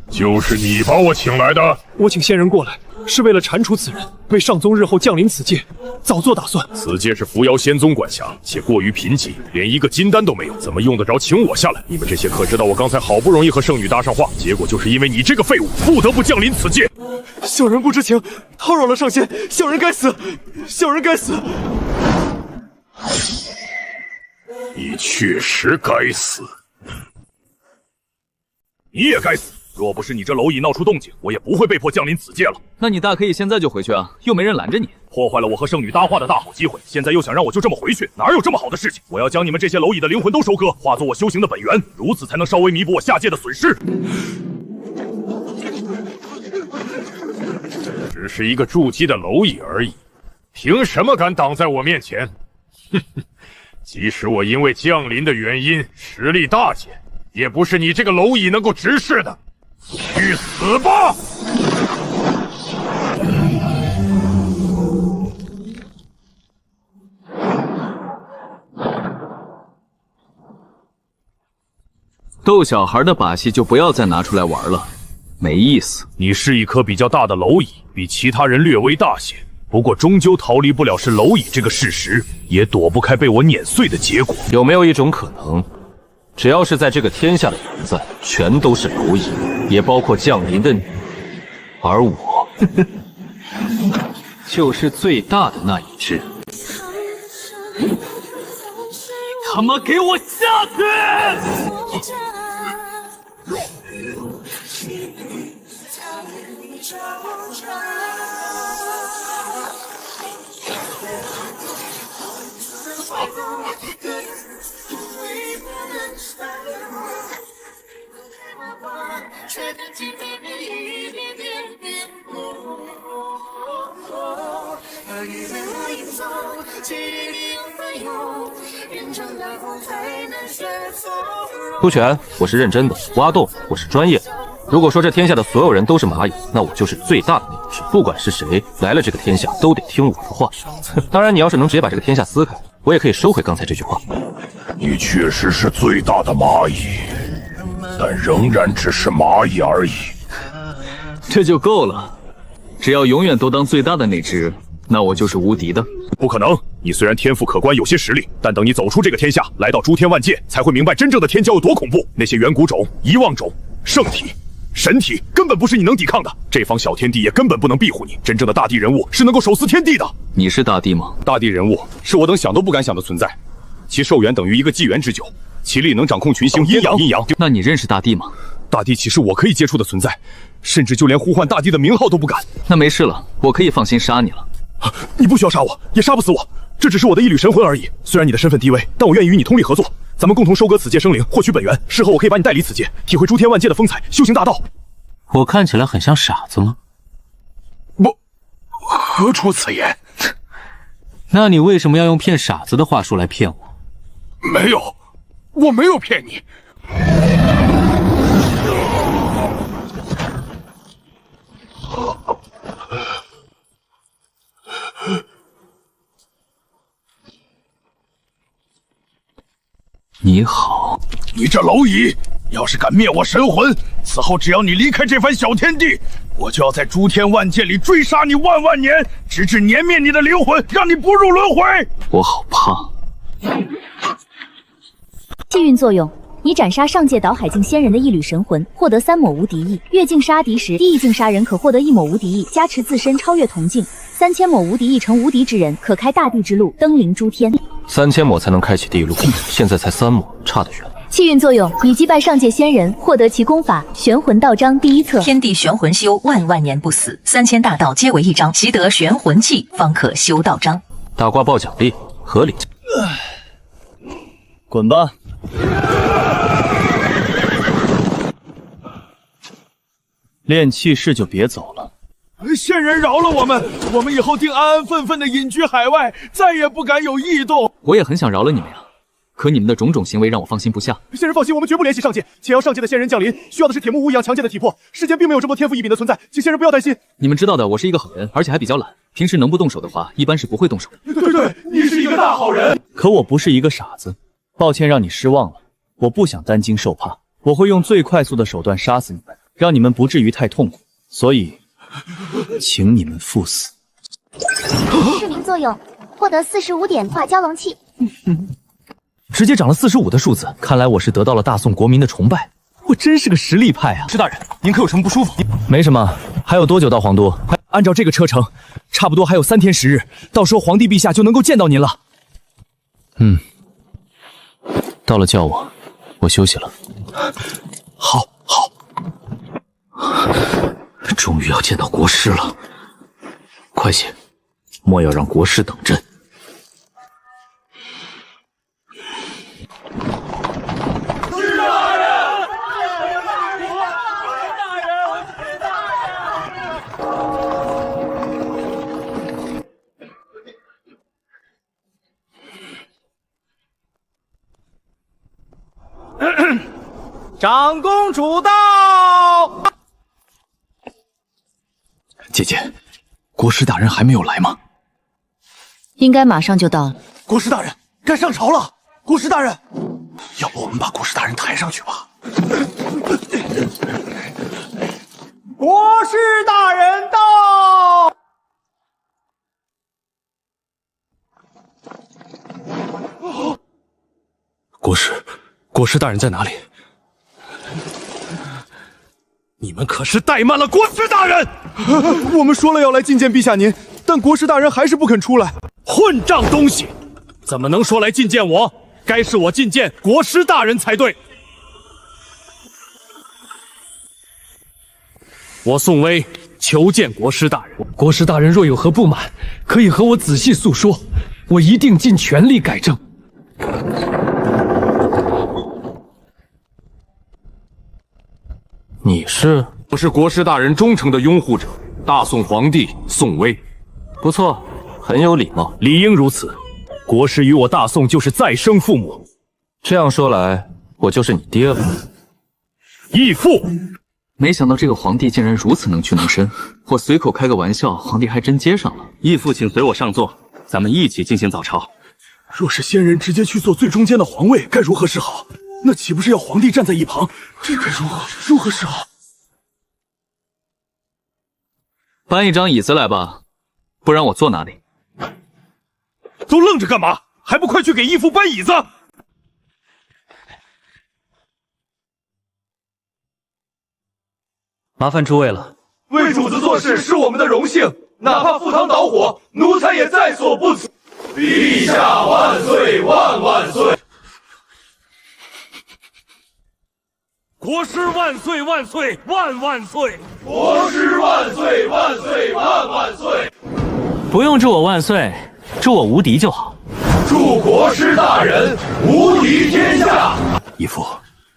就是你把我请来的？我请仙人过来，是为了铲除此人，为上宗日后降临此界早做打算。此界是扶摇仙宗管辖，且过于贫瘠，连一个金丹都没有，怎么用得着请我下来？你们这些可知道，我刚才好不容易和圣女搭上话，结果就是因为你这个废物，不得不降临此界。小人不知情，叨扰了上仙，小人该死，小人该死。你确实该死，你也该死。若不是你这蝼蚁闹出动静，我也不会被迫降临此界了。那你大可以现在就回去啊，又没人拦着你。破坏了我和圣女搭话的大好机会，现在又想让我就这么回去，哪有这么好的事情？我要将你们这些蝼蚁的灵魂都收割，化作我修行的本源，如此才能稍微弥补我下界的损失。只是一个筑基的蝼蚁而已，凭什么敢挡在我面前？哼哼，即使我因为降临的原因实力大减，也不是你这个蝼蚁能够直视的。去死吧！逗小孩的把戏就不要再拿出来玩了，没意思。你是一颗比较大的蝼蚁，比其他人略微大些，不过终究逃离不了是蝼蚁这个事实，也躲不开被我碾碎的结果。有没有一种可能，只要是在这个天下的存在，全都是蝼蚁，也包括降临的你，而我就是最大的那一只。你他妈给我下去！不全，我是认真的；挖洞，我是专业的。如果说这天下的所有人都是蚂蚁，那我就是最大的那一只。不管是谁来了这个天下，都得听我的话。当然，你要是能直接把这个天下撕开，我也可以收回刚才这句话。你确实是最大的蚂蚁，但仍然只是蚂蚁而已。这就够了，只要永远都当最大的那只，那我就是无敌的。不可能！你虽然天赋可观，有些实力，但等你走出这个天下，来到诸天万界，才会明白真正的天骄有多恐怖。那些远古种、遗忘种、圣体、神体，根本不是你能抵抗的。这方小天地也根本不能庇护你。真正的大地人物是能够手撕天地的。你是大帝吗？大地人物是我等想都不敢想的存在，其寿元等于一个纪元之久，其力能掌控群星，阴阳。那你认识大帝吗？大帝岂是我可以接触的存在？甚至就连呼唤大帝的名号都不敢。那没事了，我可以放心杀你了。你不需要杀我，也杀不死我，这只是我的一缕神魂而已。虽然你的身份低微，但我愿意与你通力合作，咱们共同收割此界生灵，获取本源。事后我可以把你带离此界，体会诸天万界的风采，修行大道。我看起来很像傻子吗？不，何出此言？那你为什么要用骗傻子的话术来骗我？没有，我没有骗你。你好，你这蝼蚁，要是敢灭我神魂，此后只要你离开这番小天地，我就要在诸天万界里追杀你万万年，直至碾灭你的灵魂，让你不入轮回。我好怕。气运作用。 你斩杀上界岛海境仙人的一缕神魂，获得3抹无敌翼。越境杀敌时，第一境杀人可获得1抹无敌翼，加持自身超越同境。3000抹无敌翼成无敌之人，可开大地之路，登临诸天。3000抹才能开启地路，现在才3抹，差得远。气运作用，你击败上界仙人，获得其功法《玄魂道章》第1册。天地玄魂修，万万年不死，3000大道皆为一章，习得玄魂气，方可修道章。大挂报奖励，合理。滚吧！ 练气势就别走了。仙人饶了我们，我们以后定安安分分的隐居海外，再也不敢有异动。我也很想饶了你们呀，可你们的种种行为让我放心不下。仙人放心，我们绝不联系上界，且要上界的仙人降临，需要的是铁木屋一样强健的体魄。世间并没有这么多天赋异禀的存在，请仙人不要担心。你们知道的，我是一个好人，而且还比较懒，平时能不动手的话，一般是不会动手的。对，你是一个大好人。可我不是一个傻子，抱歉让你失望了。我不想担惊受怕，我会用最快速的手段杀死你们。 让你们不至于太痛苦，所以，请你们赴死。市民作用，获得45点化蛟龙气。直接涨了45的数字，看来我是得到了大宋国民的崇拜。我真是个实力派啊！施大人，您可有什么不舒服？没什么，还有多久到皇都？按照这个车程，差不多还有3天10日，到时候皇帝陛下就能够见到您了。到了叫我，我休息了。好。 终于要见到国师了，快些，莫要让国师等朕。是大人！长公主到。 姐姐，国师大人还没有来吗？应该马上就到了。国师大人该上朝了。国师大人，要不我们把国师大人抬上去吧？国师大人到。国师大人在哪里？ 你们可是怠慢了国师大人！我们说了要来觐见陛下您，但国师大人还是不肯出来。混账东西，怎么能说来觐见我？该是我觐见国师大人才对。我宋威求见国师大人。国师大人若有何不满，可以和我仔细诉说，我一定尽全力改正。 你是？我是国师大人忠诚的拥护者，大宋皇帝宋威。不错，很有礼貌，理应如此。国师与我大宋就是再生父母。这样说来，我就是你爹了。义父，没想到这个皇帝竟然如此能屈能伸。我随口开个玩笑，皇帝还真接上了。义父，请随我上座，咱们一起进行早朝。若是仙人直接去做最中间的皇位，该如何是好？ 那岂不是要皇帝站在一旁？这该如何是好？搬一张椅子来吧，不然我坐哪里？都愣着干嘛？还不快去给义父搬椅子！麻烦诸位了。为主子做事是我们的荣幸，哪怕赴汤蹈火，奴才也在所不辞。陛下万岁万万岁！ 国师万岁万岁万万岁！国师万岁万岁万万岁！不用祝我万岁，祝我无敌就好。祝国师大人无敌天下！义父，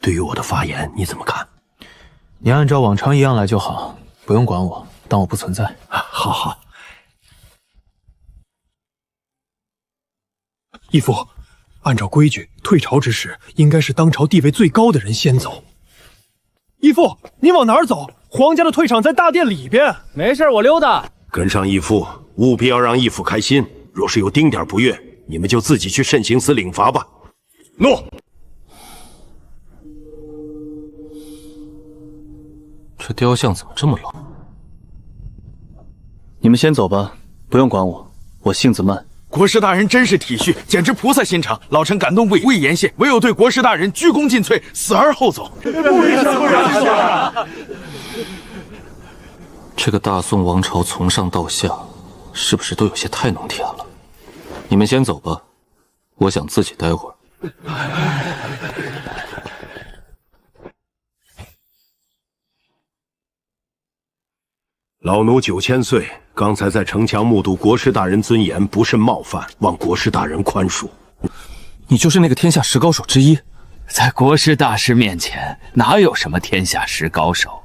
对于我的发言你怎么看？你按照往常一样来就好，不用管我，当我不存在。好。义父，按照规矩，退朝之时应该是当朝地位最高的人先走。 义父，你往哪儿走？皇家的退场在大殿里边。没事，我溜达。跟上义父，务必要让义父开心。若是有丁点不悦，你们就自己去慎刑司领罚吧。诺。这雕像怎么这么老？你们先走吧，不用管我，我性子慢。国师大人真是体恤，简直菩萨心肠，老臣感动不已，未言谢，唯有对国师大人鞠躬尽瘁，死而后走。这个大宋王朝从上到下，是不是都有些太农田了？你们先走吧，我想自己待会儿。老奴9000岁，刚才在城墙目睹国师大人尊严，不慎冒犯，望国师大人宽恕。你就是那个天下10高手之一，在国师大师面前，哪有什么天下10高手，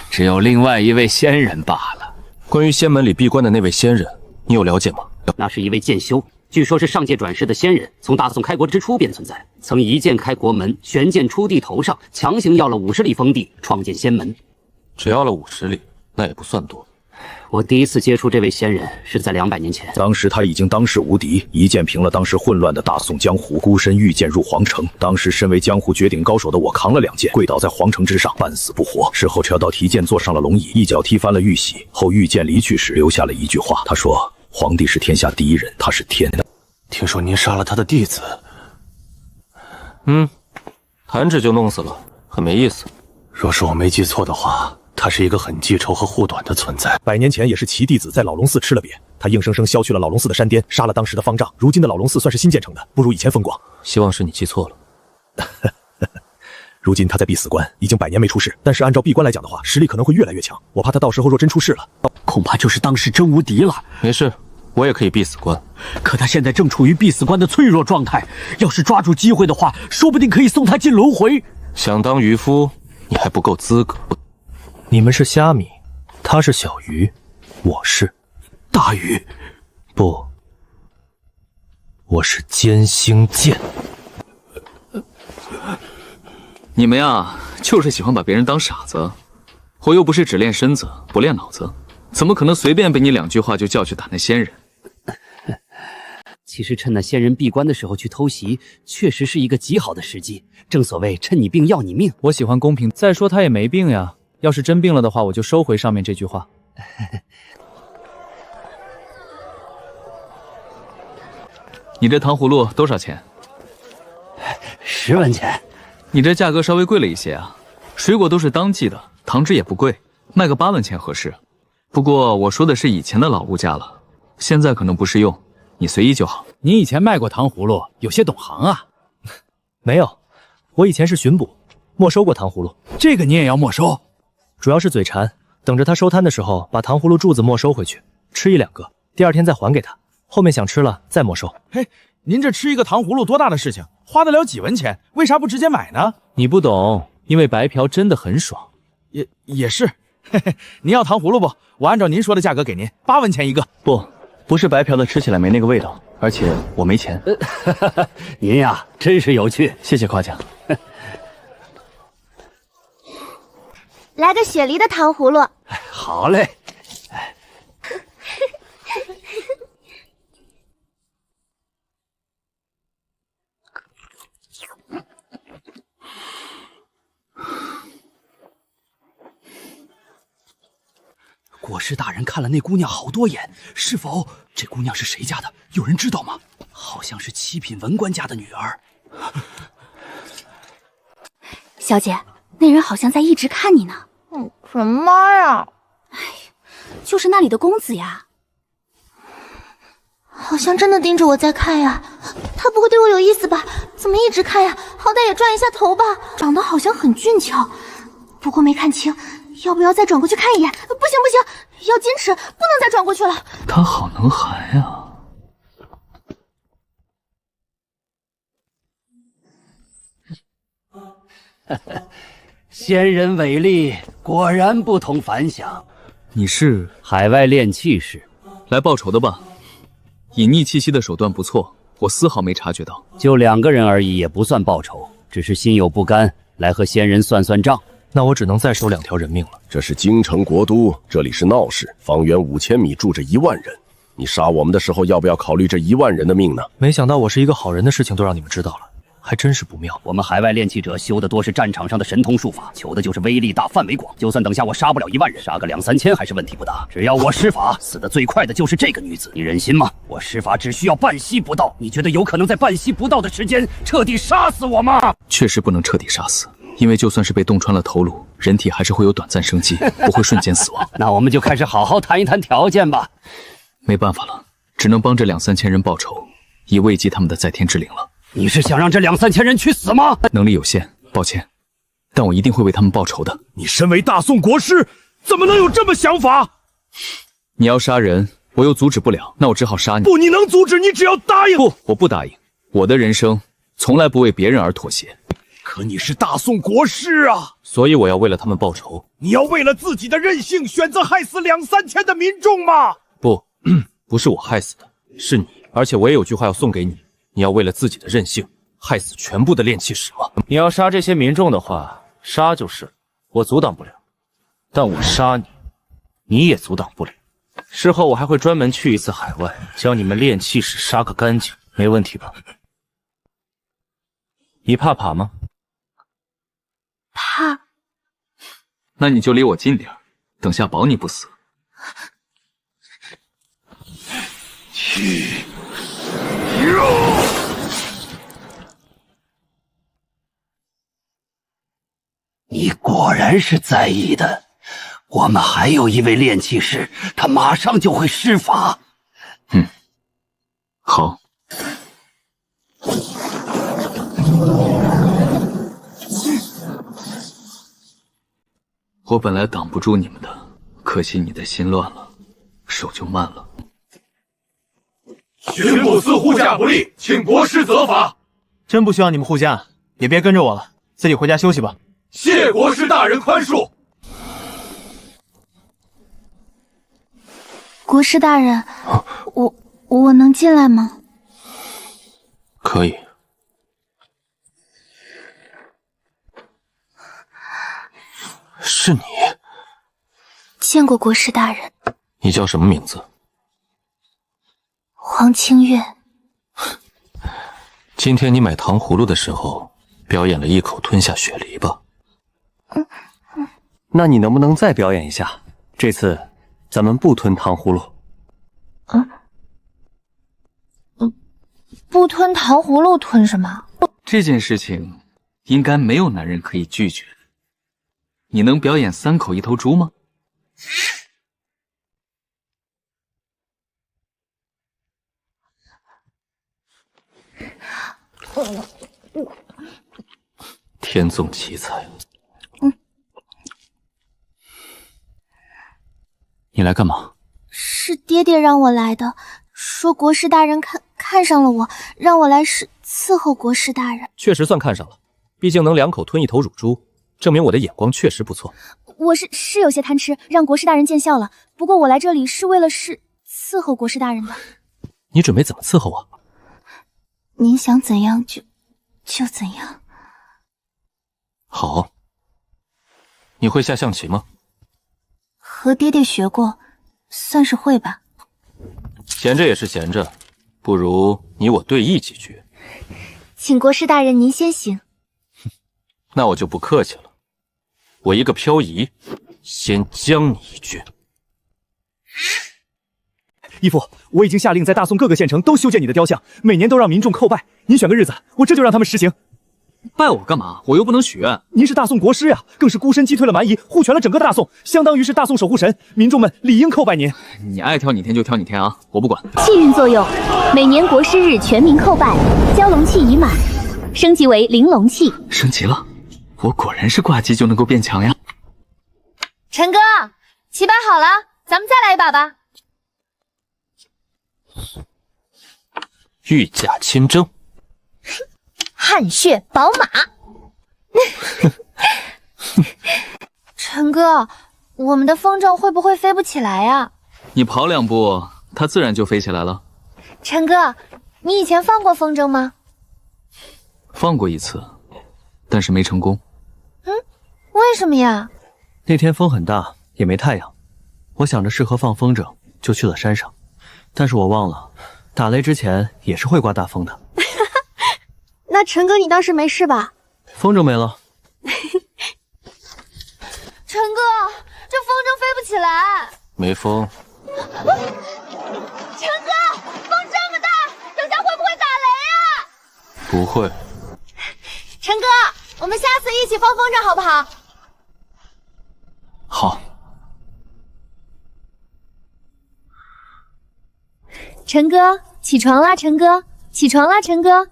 只有另外一位仙人罢了。关于仙门里闭关的那位仙人，你有了解吗？那是一位剑修，据说是上界转世的仙人，从大宋开国之初便存在，曾一剑开国门，悬剑出帝头上，强行要了50里封地，创建仙门。只要了50里，那也不算多。我第一次接触这位仙人是在200年前，当时他已经当世无敌，一剑平了当时混乱的大宋江湖，孤身御剑入皇城。当时身为江湖绝顶高手的我，扛了2剑，跪倒在皇城之上，半死不活。事后跳到提剑，坐上了龙椅，一脚踢翻了玉玺。后御剑离去时，留下了一句话，他说：“皇帝是天下第一人，他是天。”听说您杀了他的弟子，弹指就弄死了，很没意思。若是我没记错的话，他是一个很记仇和护短的存在。100年前也是其弟子在老龙寺吃了瘪，他硬生生削去了老龙寺的山巅，杀了当时的方丈。如今的老龙寺算是新建成的，不如以前风光。希望是你记错了。如今他在闭死关，已经100年没出世，但是按照闭关来讲的话，实力可能会越来越强。我怕他到时候若真出世了，恐怕就是当世真无敌了。没事，我也可以闭死关。可他现在正处于闭死关的脆弱状态，要是抓住机会的话，说不定可以送他进轮回。想当渔夫，你还不够资格。你们是虾米，他是小鱼，我是大鱼。不，我是尖星剑。你们呀，就是喜欢把别人当傻子。我又不是只练身子不练脑子，怎么可能随便被你2句话就叫去打那仙人？其实趁那仙人闭关的时候去偷袭，确实是一个极好的时机。正所谓趁你病要你命。我喜欢公平。再说他也没病呀，要是真病了的话，我就收回上面这句话。你这糖葫芦多少钱？10文钱。你这价格稍微贵了一些啊。水果都是当季的，糖汁也不贵，卖个8文钱合适。不过我说的是以前的老物价了，现在可能不适用，你随意就好。你以前卖过糖葫芦，有些懂行啊。没有，我以前是巡捕，没收过糖葫芦。这个你也要没收？主要是嘴馋，等着他收摊的时候，把糖葫芦柱子没收回去，吃1-2个，第2天再还给他。后面想吃了再没收。嘿，您这吃一个糖葫芦多大的事情，花得了几文钱？为啥不直接买呢？你不懂，因为白嫖真的很爽。也是，嘿嘿，您要糖葫芦不？我按照您说的价格给您，8文钱一个。不是白嫖的，吃起来没那个味道，而且我没钱。您呀，真是有趣，谢谢夸奖。来个雪梨的糖葫芦。好嘞。国师大人看了那姑娘好多眼，是否这姑娘是谁家的？有人知道吗？好像是7品文官家的女儿。小姐，那人好像在一直看你呢。什么呀？哎，就是那里的公子呀。好像真的盯着我在看呀。他不会对我有意思吧？怎么一直看呀？好歹也转一下头吧。长得好像很俊俏，不过没看清。要不要再转过去看一眼？不行不行，要矜持，不能再转过去了。他好能含呀！仙人伟力，果然不同凡响。你是海外炼气士，来报仇的吧？隐匿气息的手段不错，我丝毫没察觉到。就2个人而已，也不算报仇，只是心有不甘，来和仙人算算账。那我只能再收2条人命了。这是京城国都，这里是闹市，方圆5000米住着1万人。你杀我们的时候，要不要考虑这1万人的命呢？没想到我是一个好人的事情都让你们知道了。还真是不妙。我们海外炼器者修的多是战场上的神通术法，求的就是威力大、范围广。就算等下我杀不了1万人，杀个2、3千还是问题不大。只要我施法，死得最快的就是这个女子，你忍心吗？我施法只需要半息不到，你觉得有可能在半息不到的时间彻底杀死我吗？确实不能彻底杀死，因为就算是被洞穿了头颅，人体还是会有短暂生机，不会瞬间死亡。那我们就开始好好谈一谈条件吧。没办法了，只能帮这2、3千人报仇，以慰藉他们的在天之灵了。你是想让这2、3千人去死吗？能力有限，抱歉，但我一定会为他们报仇的。你身为大宋国师，怎么能有这么想法？你要杀人，我又阻止不了，那我只好杀你。不，你能阻止，你只要答应。不，我不答应。我的人生从来不为别人而妥协。可你是大宋国师啊，所以我要为了他们报仇。你要为了自己的任性选择害死2、3千的民众吗？不，不是我害死的，是你。而且我也有句话要送给你。你要为了自己的任性，害死全部的炼器使吗？你要杀这些民众的话，杀就是了，我阻挡不了。但我杀你，你也阻挡不了。事后我还会专门去一次海外，将你们炼器使杀个干净，没问题吧？你怕吗？怕。那你就离我近点，等下保你不死。去。你果然是在意的。我们还有一位炼器师，他马上就会施法。好。我本来挡不住你们的，可惜你的心乱了，手就慢了。巡捕司护驾不力，请国师责罚。真不需要你们护驾，也别跟着我了，自己回家休息吧。谢国师大人宽恕。国师大人，我能进来吗？可以。是你？见过国师大人。你叫什么名字？黄清月。今天你买糖葫芦的时候，表演了一口吞下雪梨吧？那你能不能再表演一下？这次咱们不吞糖葫芦。不吞糖葫芦吞什么？这件事情应该没有男人可以拒绝。你能表演3口1头猪吗？天纵奇才。你来干嘛？是爹爹让我来的，说国师大人看上了我，让我来伺候国师大人。确实算看上了，毕竟能2口吞1头乳猪，证明我的眼光确实不错。我是有些贪吃，让国师大人见笑了。不过我来这里是为了伺候国师大人的。你准备怎么伺候我？您想怎样就怎样。好。你会下象棋吗？和爹爹学过，算是会吧。闲着也是闲着，不如你我对弈几局。请国师大人您先行。那我就不客气了，我一个漂移，先将你一军。义父，我已经下令在大宋各个县城都修建你的雕像，每年都让民众叩拜。您选个日子，我这就让他们实行。拜我干嘛？我又不能许愿。您是大宋国师呀，更是孤身击退了蛮夷，护全了整个大宋，相当于是大宋守护神，民众们理应叩拜您。你爱挑你天就挑你天啊，我不管。气运作用，每年国师日全民叩拜，蛟龙气已满，升级为玲珑气。升级了，我果然是挂机就能够变强呀。陈哥，棋摆好了，咱们再来一把吧。御驾亲征。汗血宝马。陈哥，我们的风筝会不会飞不起来呀？你跑2步，它自然就飞起来了。陈哥，你以前放过风筝吗？放过1次，但是没成功。为什么呀？那天风很大，也没太阳，我想着适合放风筝，就去了山上。但是我忘了，打雷之前也是会刮大风的。那陈哥，你当时没事吧？风筝没了。陈哥，这风筝飞不起来。没风。陈哥，风这么大，等下会不会打雷啊？不会。陈哥，我们下次一起放风筝好不好？好。陈哥，起床啦！陈哥，起床啦！陈哥。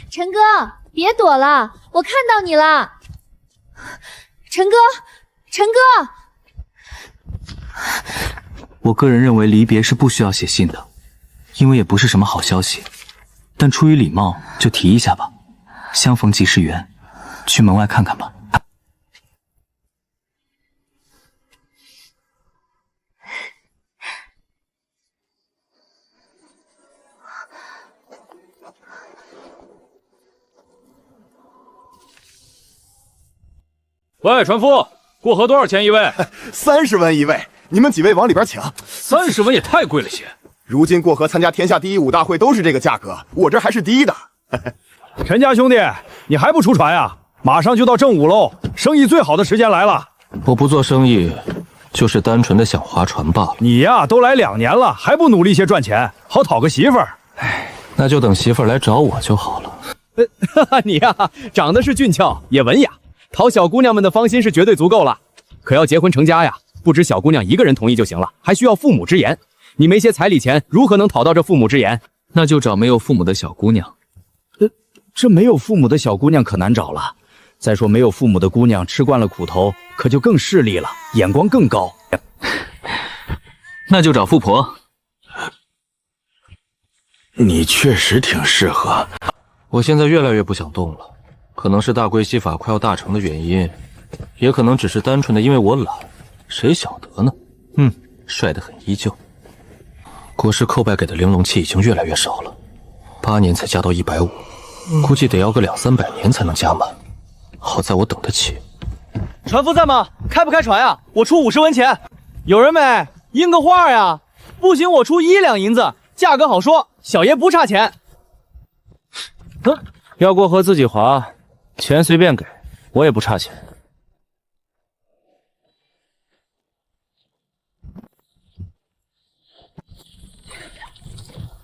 陈哥，别躲了，我看到你了。陈哥，陈哥。我个人认为离别是不需要写信的，因为也不是什么好消息。但出于礼貌，就提一下吧。相逢即是缘，去门外看看吧。喂，船夫，过河多少钱一位？30文一位，你们几位往里边请。30文也太贵了些。如今过河参加天下第一武大会都是这个价格，我这还是第一的。陈家兄弟，你还不出船呀？马上就到正午喽，生意最好的时间来了。我不做生意，就是单纯的想划船罢了。你呀，都来2年了，还不努力些赚钱，好讨个媳妇儿？哎，那就等媳妇儿来找我就好了。你呀，长得是俊俏，也文雅。讨小姑娘们的芳心是绝对足够了，可要结婚成家呀，不止小姑娘一个人同意就行了，还需要父母之言。你没些彩礼钱，如何能讨到这父母之言？那就找没有父母的小姑娘。这没有父母的小姑娘可难找了。再说没有父母的姑娘吃惯了苦头，可就更势利了，眼光更高。那就找富婆。你确实挺适合。我现在越来越不想动了。可能是大归西法快要大成的原因，也可能只是单纯的因为我懒，谁晓得呢？帅得很依旧。国师叩拜给的玲珑器已经越来越少了，8年才加到150，估计得要个200-300年才能加满。好在我等得起。船夫在吗？开不开船呀？我出50文钱。有人没？印个画呀？不行，我出1两银子，价格好说，小爷不差钱。要过河自己划。钱随便给，我也不差钱。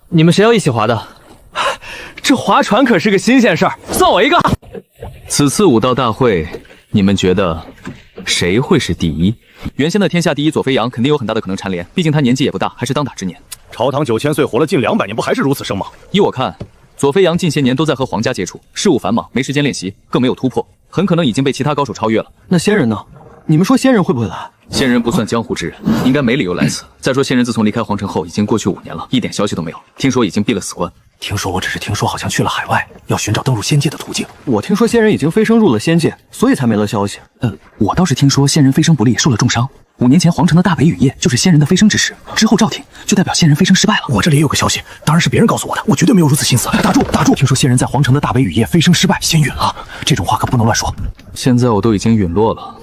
你们谁要一起划的？这划船可是个新鲜事儿，算我一个。此次武道大会，你们觉得谁会是第一？原先的天下第一左飞扬肯定有很大的可能蝉联，毕竟他年纪也不大，还是当打之年。朝堂9000岁，活了近200年，不还是如此生猛？依我看，左飞扬近些年都在和皇家接触，事务繁忙，没时间练习，更没有突破，很可能已经被其他高手超越了。那仙人呢？你们说仙人会不会来？仙人不算江湖之人，应该没理由来此。再说仙人自从离开皇城后，已经过去5年了，一点消息都没有。听说已经闭了死关。听说我只是听说，好像去了海外，要寻找登入仙界的途径。我听说仙人已经飞升入了仙界，所以才没了消息。我倒是听说仙人飞升不利，受了重伤。5年前皇城的大北雨夜就是仙人的飞升之时，之后赵挺就代表仙人飞升失败了。我这里也有个消息，当然是别人告诉我的，我绝对没有如此心思。打住，打住！听说仙人在皇城的大北雨夜飞升失败，先陨了，这种话可不能乱说。现在我都已经陨落了，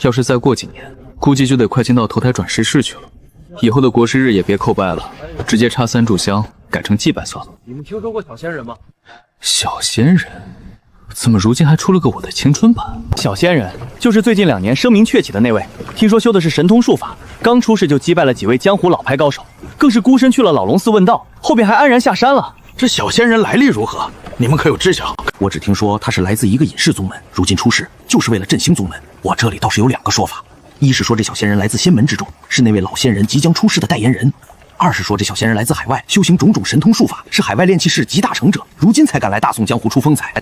要是再过几年，估计就得快进到投胎转世世去了。以后的国师日也别叩拜了，直接插3炷香，改成祭拜算了。你们听说过小仙人吗？小仙人？怎么如今还出了个我的青春版？小仙人就是最近2年声名鹊起的那位，听说修的是神通术法，刚出世就击败了几位江湖老牌高手，更是孤身去了老龙寺问道，后边还安然下山了。这小仙人来历如何？你们可有知晓？我只听说他是来自一个隐士宗门，如今出世就是为了振兴宗门。我这里倒是有2个说法，一是说这小仙人来自仙门之中，是那位老仙人即将出世的代言人；二是说这小仙人来自海外，修行种种神通术法，是海外炼气士集大成者，如今才敢来大宋江湖出风采。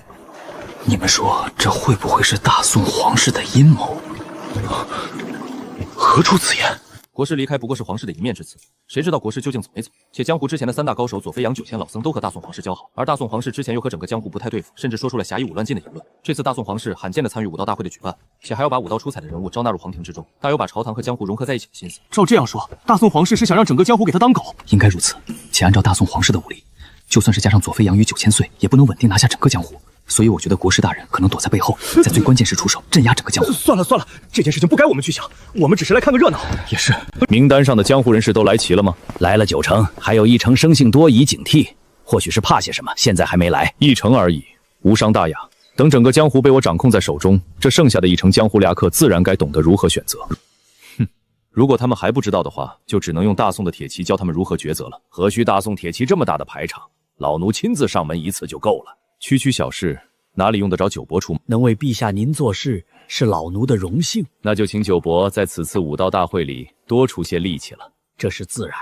你们说这会不会是大宋皇室的阴谋？何出此言？国师离开不过是皇室的一面之词，谁知道国师究竟走没走？且江湖之前的3大高手左飞扬、9000老僧都和大宋皇室交好，而大宋皇室之前又和整个江湖不太对付，甚至说出了侠义武乱禁的言论。这次大宋皇室罕见的参与武道大会的举办，且还要把武道出彩的人物招纳入皇庭之中，大有把朝堂和江湖融合在一起的心思。照这样说，大宋皇室是想让整个江湖给他当狗？应该如此。且按照大宋皇室的武力，就算是加上左飞扬与9000岁，也不能稳定拿下整个江湖。所以我觉得国师大人可能躲在背后，在最关键时出手，镇压整个江湖。算了，这件事情不该我们去想，我们只是来看个热闹。也是。名单上的江湖人士都来齐了吗？来了9成，还有1成生性多疑警惕，或许是怕些什么，现在还没来。1成而已，无伤大雅。等整个江湖被我掌控在手中，这剩下的1成江湖侠客自然该懂得如何选择。哼，如果他们还不知道的话，就只能用大宋的铁骑教他们如何抉择了。何须大宋铁骑这么大的排场？老奴亲自上门一次就够了。区区小事，哪里用得着九伯出马？能为陛下您做事，是老奴的荣幸。那就请九伯在此次武道大会里多出些力气了。这是自然。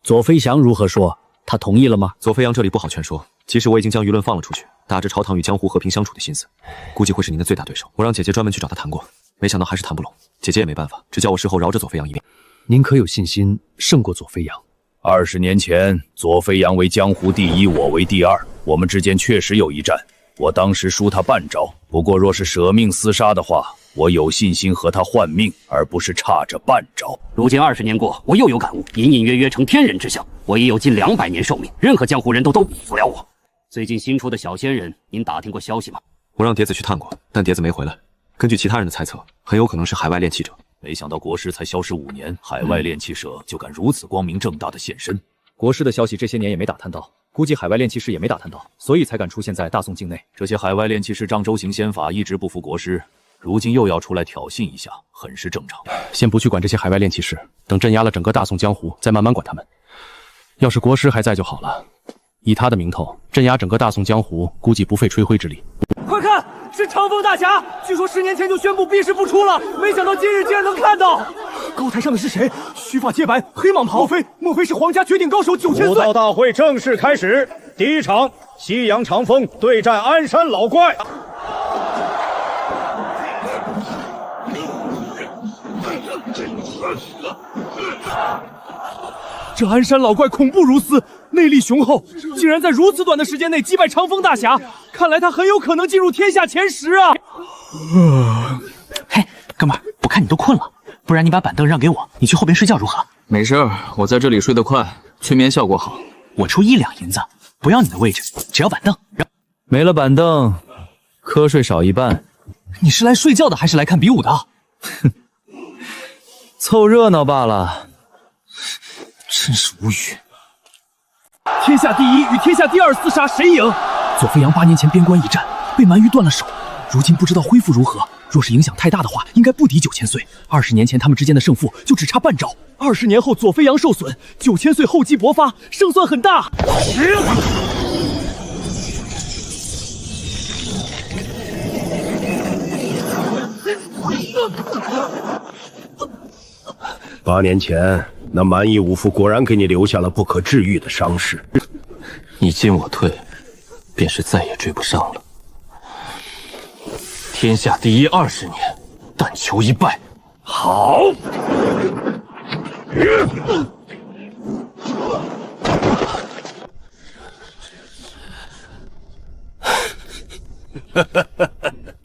左飞翔如何说？他同意了吗？左飞扬这里不好劝说。其实我已经将舆论放了出去，打着朝堂与江湖和平相处的心思，估计会是您的最大对手。我让姐姐专门去找他谈过，没想到还是谈不拢。姐姐也没办法，只叫我事后饶着左飞扬一命。您可有信心胜过左飞扬？20年前，左飞扬为江湖第1，我为第2，我们之间确实有一战。我当时输他半招，不过若是舍命厮杀的话，我有信心和他换命，而不是差这半招。如今20年过，我又有感悟，隐隐约约成天人之相。我已有近200年寿命，任何江湖人都比不了我。最近新出的小仙人，您打听过消息吗？我让蝶子去探过，但蝶子没回来。根据其他人的猜测，很有可能是海外炼气者。没想到国师才消失5年，海外炼气者就敢如此光明正大的现身。国师的消息这些年也没打探到，估计海外炼气师也没打探到，所以才敢出现在大宋境内。这些海外炼气师漳州行仙法一直不服国师，如今又要出来挑衅一下，很是正常。先不去管这些海外炼气师，等镇压了整个大宋江湖，再慢慢管他们。要是国师还在就好了，以他的名头镇压整个大宋江湖，估计不费吹灰之力。快看，是长风大侠！据说10年前就宣布避世不出了，没想到今日竟然能看到。高台上的是谁？须发洁白，黑蟒袍，莫非是皇家绝顶高手9000岁？武道大会正式开始，第1场，西洋长风对战鞍山老怪。这鞍山老怪恐怖如斯，内力雄厚，竟然在如此短的时间内击败长风大侠，看来他很有可能进入天下前10啊！嘿，哥们儿，我看你都困了，不然你把板凳让给我，你去后边睡觉如何？没事儿，我在这里睡得快，催眠效果好。我出1两银子，不要你的位置，只要板凳。没了板凳，瞌睡少一半。你是来睡觉的还是来看比武的？哼，凑热闹罢了。真是无语。天下第1与天下第2厮杀，谁赢？左飞扬8年前边关一战，被蛮夷断了手，如今不知道恢复如何。若是影响太大的话，应该不敌9000岁。20年前他们之间的胜负就只差半招。20年后左飞扬受损，9000岁厚积薄发，胜算很大。8年前，那蛮夷武夫果然给你留下了不可治愈的伤势。你进我退，便是再也追不上了。天下第1 20年，但求一败。好。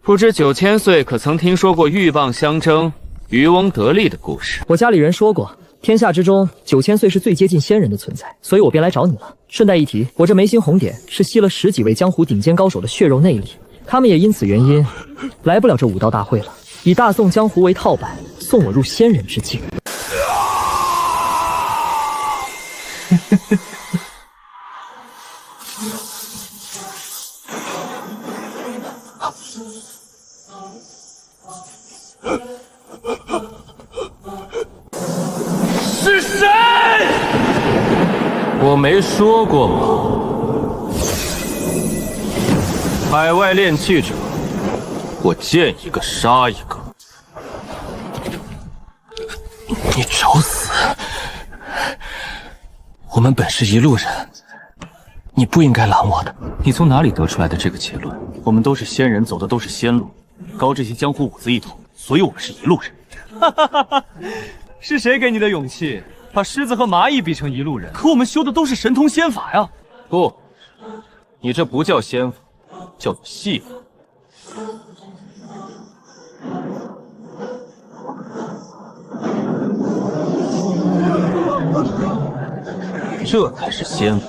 不知9000岁可曾听说过鹬蚌相争，渔翁得利的故事？我家里人说过，天下之中9000岁是最接近仙人的存在，所以我便来找你了。顺带一提，我这眉心红点是吸了10几位江湖顶尖高手的血肉内力，他们也因此原因来不了这武道大会了，以大宋江湖为套板，送我入仙人之境。是谁？我没说过吗？海外炼气者，我见一个杀一个。你找死！我们本是一路人，你不应该拦我的。你从哪里得出来的这个结论？我们都是仙人，走的都是仙路，高这些江湖五字一统，所以我们是一路人。哈哈哈哈！是谁给你的勇气，把狮子和蚂蚁比成一路人？可我们修的都是神通仙法呀！不，你这不叫仙法，叫做戏法。这才是仙法。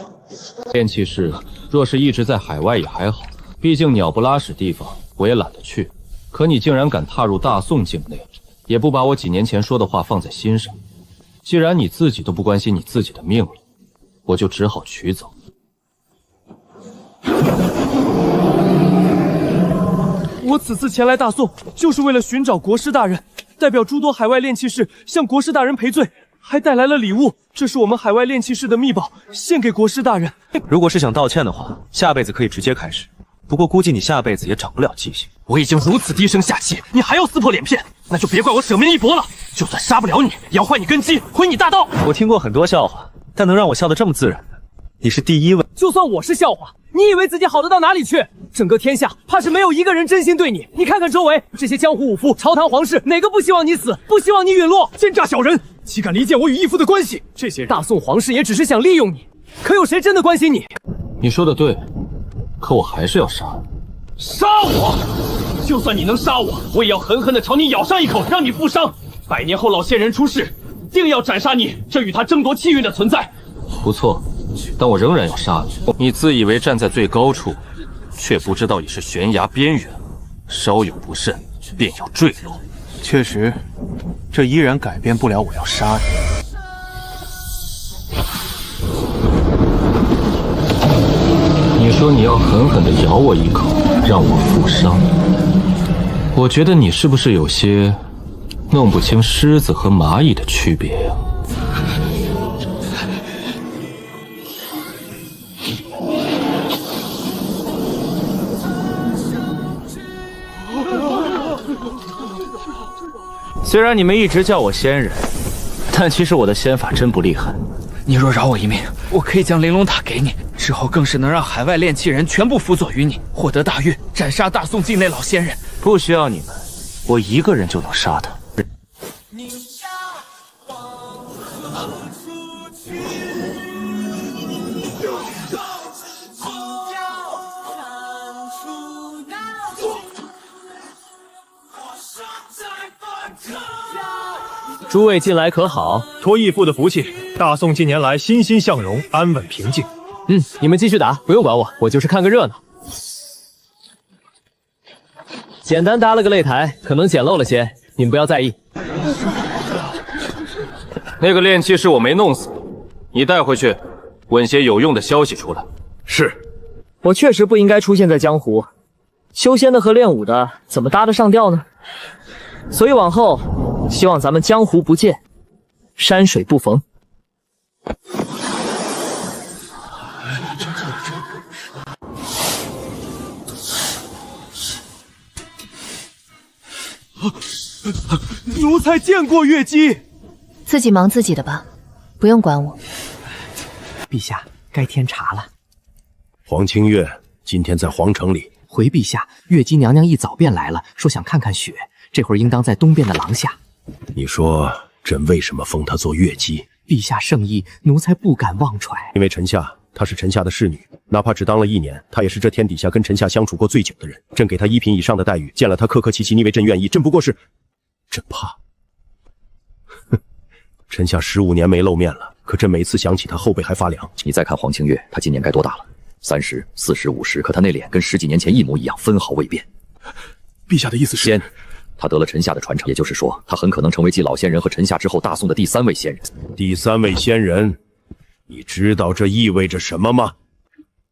炼气士若是一直在海外也还好，毕竟鸟不拉屎地方我也懒得去。可你竟然敢踏入大宋境内，也不把我几年前说的话放在心上。既然你自己都不关心你自己的命了，我就只好取走。我此次前来大宋，就是为了寻找国师大人，代表诸多海外炼器士向国师大人赔罪，还带来了礼物。这是我们海外炼器士的秘宝，献给国师大人。如果是想道歉的话，下辈子可以直接开始。不过估计你下辈子也长不了记性。我已经如此低声下气，你还要撕破脸片，那就别怪我舍命一搏了。就算杀不了你，也要坏你根基，毁你大道。我听过很多笑话，但能让我笑得这么自然的，你是第一位。就算我是笑话，你以为自己好得到哪里去？整个天下怕是没有一个人真心对你。你看看周围这些江湖武夫、朝堂皇室，哪个不希望你死，不希望你陨落？奸诈小人，岂敢离间我与义父的关系？这些人，大宋皇室也只是想利用你，可有谁真的关心你？你说的对，可我还是要杀你。杀我！就算你能杀我，我也要狠狠地朝你咬上一口，让你负伤。100年后老仙人出世，定要斩杀你这与他争夺气运的存在。不错，但我仍然要杀你。你自以为站在最高处，却不知道已是悬崖边缘，稍有不慎便要坠落。确实，这依然改变不了我要杀你。你说你要狠狠地咬我一口，让我负伤。我觉得你是不是有些弄不清狮子和蚂蚁的区别呀？虽然你们一直叫我仙人，但其实我的仙法真不厉害。你若饶我一命，我可以将玲珑塔给你，之后更是能让海外炼器人全部辅佐于你，获得大运，斩杀大宋境内老仙人。不需要你们，我一个人就能杀他。诸位近来可好？托义父的福气，大宋近年来欣欣向荣，安稳平静。你们继续打，不用管我，我就是看个热闹。简单搭了个擂台，可能简陋了些，你们不要在意。那个炼器士我没弄死，你带回去，问些有用的消息出来。是。我确实不应该出现在江湖，修仙的和练武的怎么搭得上调呢？所以往后，希望咱们江湖不见，山水不逢。奴才见过月姬，自己忙自己的吧，不用管我。陛下，该添茶了。黄清月今天在皇城里。回陛下，月姬娘娘一早便来了，说想看看雪，这会儿应当在东边的廊下。你说朕为什么封她做月姬？陛下圣意，奴才不敢妄传。因为臣下她是臣下的侍女，哪怕只当了1年，她也是这天底下跟臣下相处过最久的人。朕给她1品以上的待遇，见了她客客气气，你以为朕愿意？朕不过是，朕怕。哼，臣下15年没露面了，可朕每次想起她，后背还发凉。你再看黄清月，她今年该多大了？30、40、50，可她那脸跟10几年前一模一样，分毫未变。陛下的意思是？他得了臣下的传承，也就是说，他很可能成为继老仙人和臣下之后大宋的第3位仙人。第3位仙人，你知道这意味着什么吗？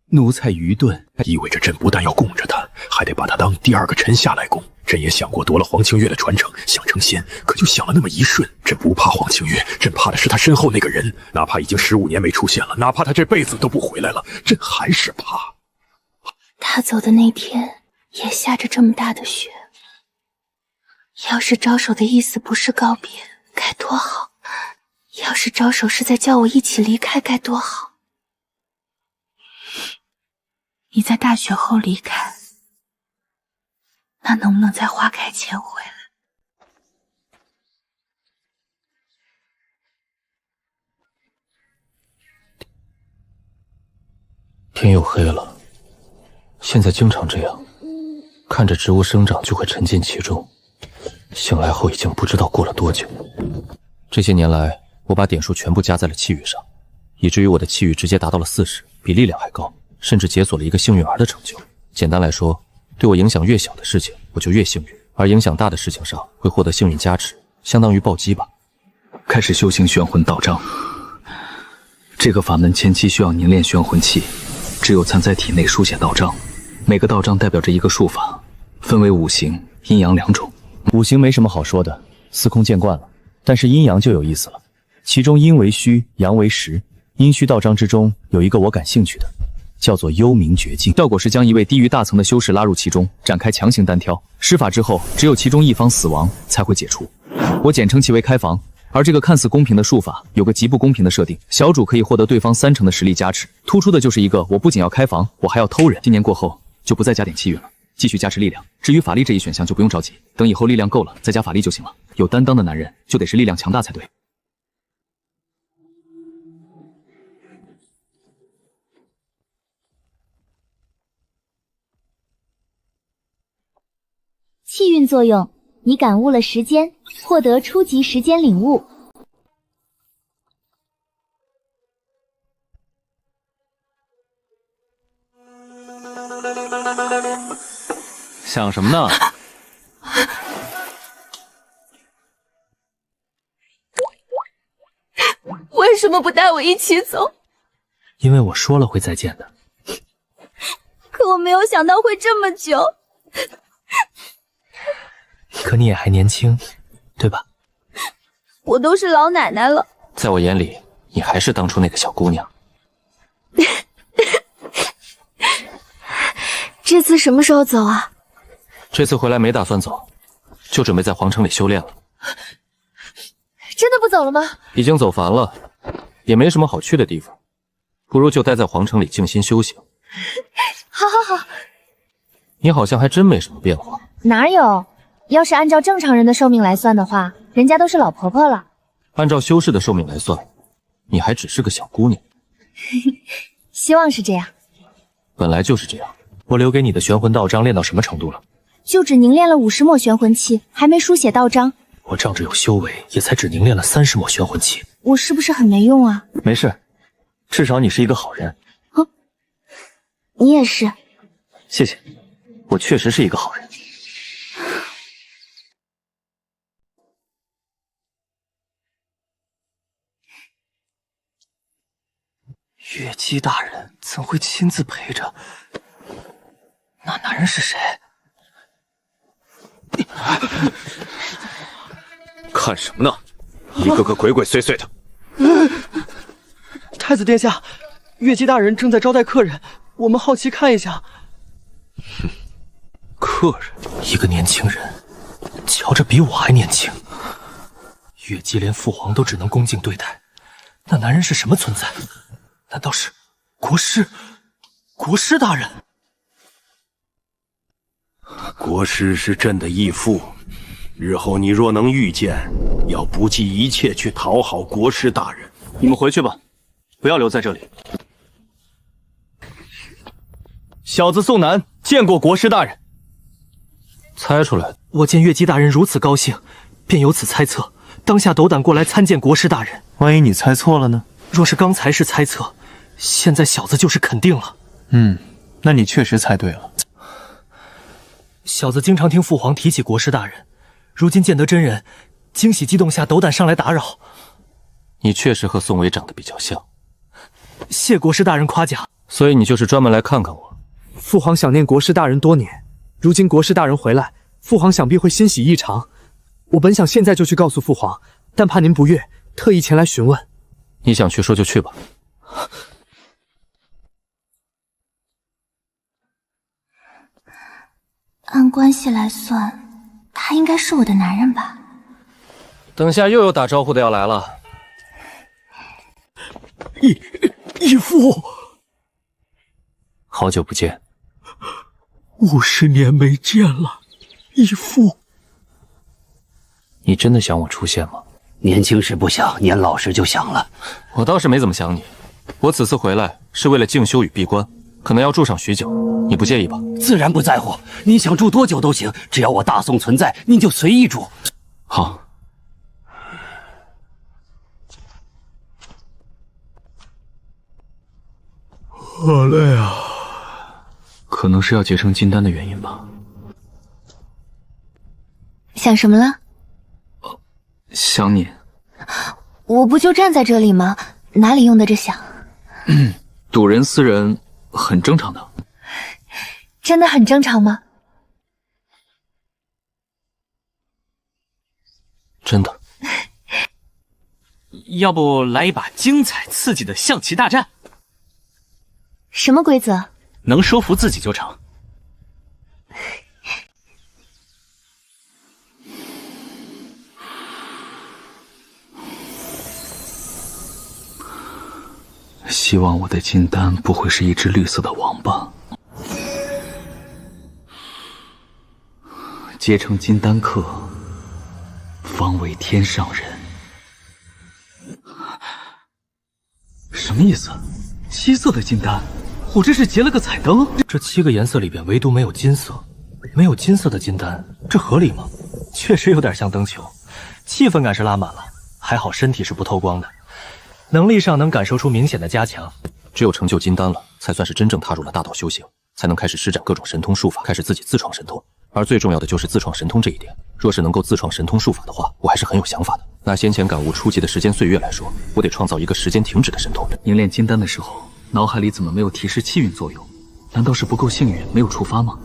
奴才愚钝，意味着朕不但要供着他，还得把他当第2个臣下来供。朕也想过夺了黄清月的传承，想成仙，可就想了那么一瞬。朕不怕黄清月，朕怕的是他身后那个人。哪怕已经15年没出现了，哪怕他这辈子都不回来了，朕还是怕。他走的那天也下着这么大的雪。要是招手的意思不是告别，该多好！要是招手是在叫我一起离开，该多好！你在大雪后离开，那能不能在花开前回来？天又黑了，现在经常这样，看着植物生长就会沉浸其中。醒来后已经不知道过了多久。这些年来，我把点数全部加在了气运上，以至于我的气运直接达到了40，比力量还高，甚至解锁了一个幸运儿的成就。简单来说，对我影响越小的事情，我就越幸运；而影响大的事情上，会获得幸运加持，相当于暴击吧。开始修行玄魂道章。这个法门前期需要凝练玄魂气，只有残在体内书写道章，每个道章代表着一个术法，分为五行、阴阳两种。五行没什么好说的，司空见惯了。但是阴阳就有意思了，其中阴为虚，阳为实。阴虚道章之中有一个我感兴趣的，叫做幽冥绝境。效果是将一位低于大层的修士拉入其中，展开强行单挑。施法之后，只有其中一方死亡才会解除。我简称其为开房。而这个看似公平的术法，有个极不公平的设定：小主可以获得对方30%的实力加持。突出的就是一个，我不仅要开房，我还要偷人。今年过后，就不再加点气运了，继续加持力量。至于法力这一选项就不用着急，等以后力量够了再加法力就行了。有担当的男人就得是力量强大才对。气运作用，你感悟了时间，获得初级时间领悟。想什么呢？为什么不带我一起走？因为我说了会再见的。可我没有想到会这么久。可你也还年轻，对吧？我都是老奶奶了。在我眼里，你还是当初那个小姑娘。这次什么时候走啊？这次回来没打算走，就准备在皇城里修炼了。真的不走了吗？已经走烦了，也没什么好去的地方，不如就待在皇城里静心修行。好好好。你好像还真没什么变化。哪有？要是按照正常人的寿命来算的话，人家都是老婆婆了。按照修士的寿命来算，你还只是个小姑娘。希望是这样。本来就是这样。我留给你的玄魂道章练到什么程度了？就只凝练了50抹玄魂气，还没书写道章。我仗着有修为，也才只凝练了30抹玄魂气。我是不是很没用啊？没事，至少你是一个好人。你也是。谢谢，我确实是一个好人。月姬大人怎会亲自陪着？那男人是谁？看什么呢？一个个鬼鬼祟祟的。太子殿下，月姬大人正在招待客人，我们好奇看一下。客人，一个年轻人，瞧着比我还年轻。月姬连父皇都只能恭敬对待，那男人是什么存在？难道是国师？国师大人？国师是朕的义父，日后你若能遇见，要不计一切去讨好国师大人。你们回去吧，不要留在这里。小子宋南见过国师大人。猜出来，我见月姬大人如此高兴，便由此猜测，当下斗胆过来参见国师大人。万一你猜错了呢？若是刚才是猜测，现在小子就是肯定了。那你确实猜对了。小子经常听父皇提起国师大人，如今见得真人，惊喜激动下斗胆上来打扰。你确实和宋伟长得比较像。谢国师大人夸奖。所以你就是专门来看看我？父皇想念国师大人多年，如今国师大人回来，父皇想必会欣喜异常。我本想现在就去告诉父皇，但怕您不悦，特意前来询问。你想去说就去吧。按关系来算，他应该是我的男人吧？等下又有打招呼的要来了。义父，好久不见，50年没见了，义父。你真的想我出现吗？年轻时不想，年老时就想了。我倒是没怎么想你，我此次回来是为了静修与闭关，可能要住上许久，你不介意吧？自然不在乎，你想住多久都行，只要我大宋存在，您就随意住。好。好累啊，可可能是要结成金丹的原因吧。想什么了？想你。我不就站在这里吗？哪里用得着想？睹人思人，很正常的。真的很正常吗？真的。要不来一把精彩刺激的象棋大战？什么规则？能说服自己就成。希望我的金丹不会是一只绿色的王八。结成金丹客，方为天上人。什么意思？7色的金丹，我这是结了个彩灯。这7个颜色里边唯独没有金色，没有金色的金丹，这合理吗？确实有点像灯球，气氛感是拉满了，还好身体是不透光的，能力上能感受出明显的加强。只有成就金丹了，才算是真正踏入了大道修行，才能开始施展各种神通术法，开始自己自创神通。而最重要的就是自创神通这一点，若是能够自创神通术法的话，我还是很有想法的。拿先前感悟初级的时间岁月来说，我得创造一个时间停止的神通。您练金丹的时候，脑海里怎么没有提示气运作用？难道是不够幸运，没有触发吗？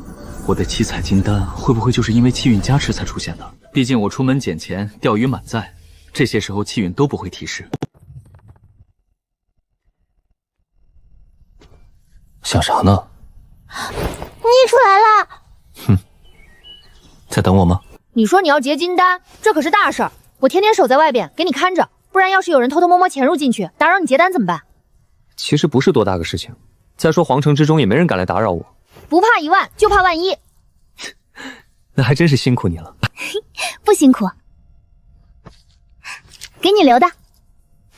我的7彩金丹会不会就是因为气运加持才出现的？毕竟我出门捡钱、钓鱼满载，这些时候气运都不会提示。想啥呢？你出来了。在等我吗？你说你要结金丹，这可是大事儿，我天天守在外边给你看着，不然要是有人偷偷摸摸潜入进去，打扰你结丹怎么办？其实不是多大个事情，再说皇城之中也没人敢来打扰我。不怕1万，就怕万一。那还真是辛苦你了。不辛苦，给你留的。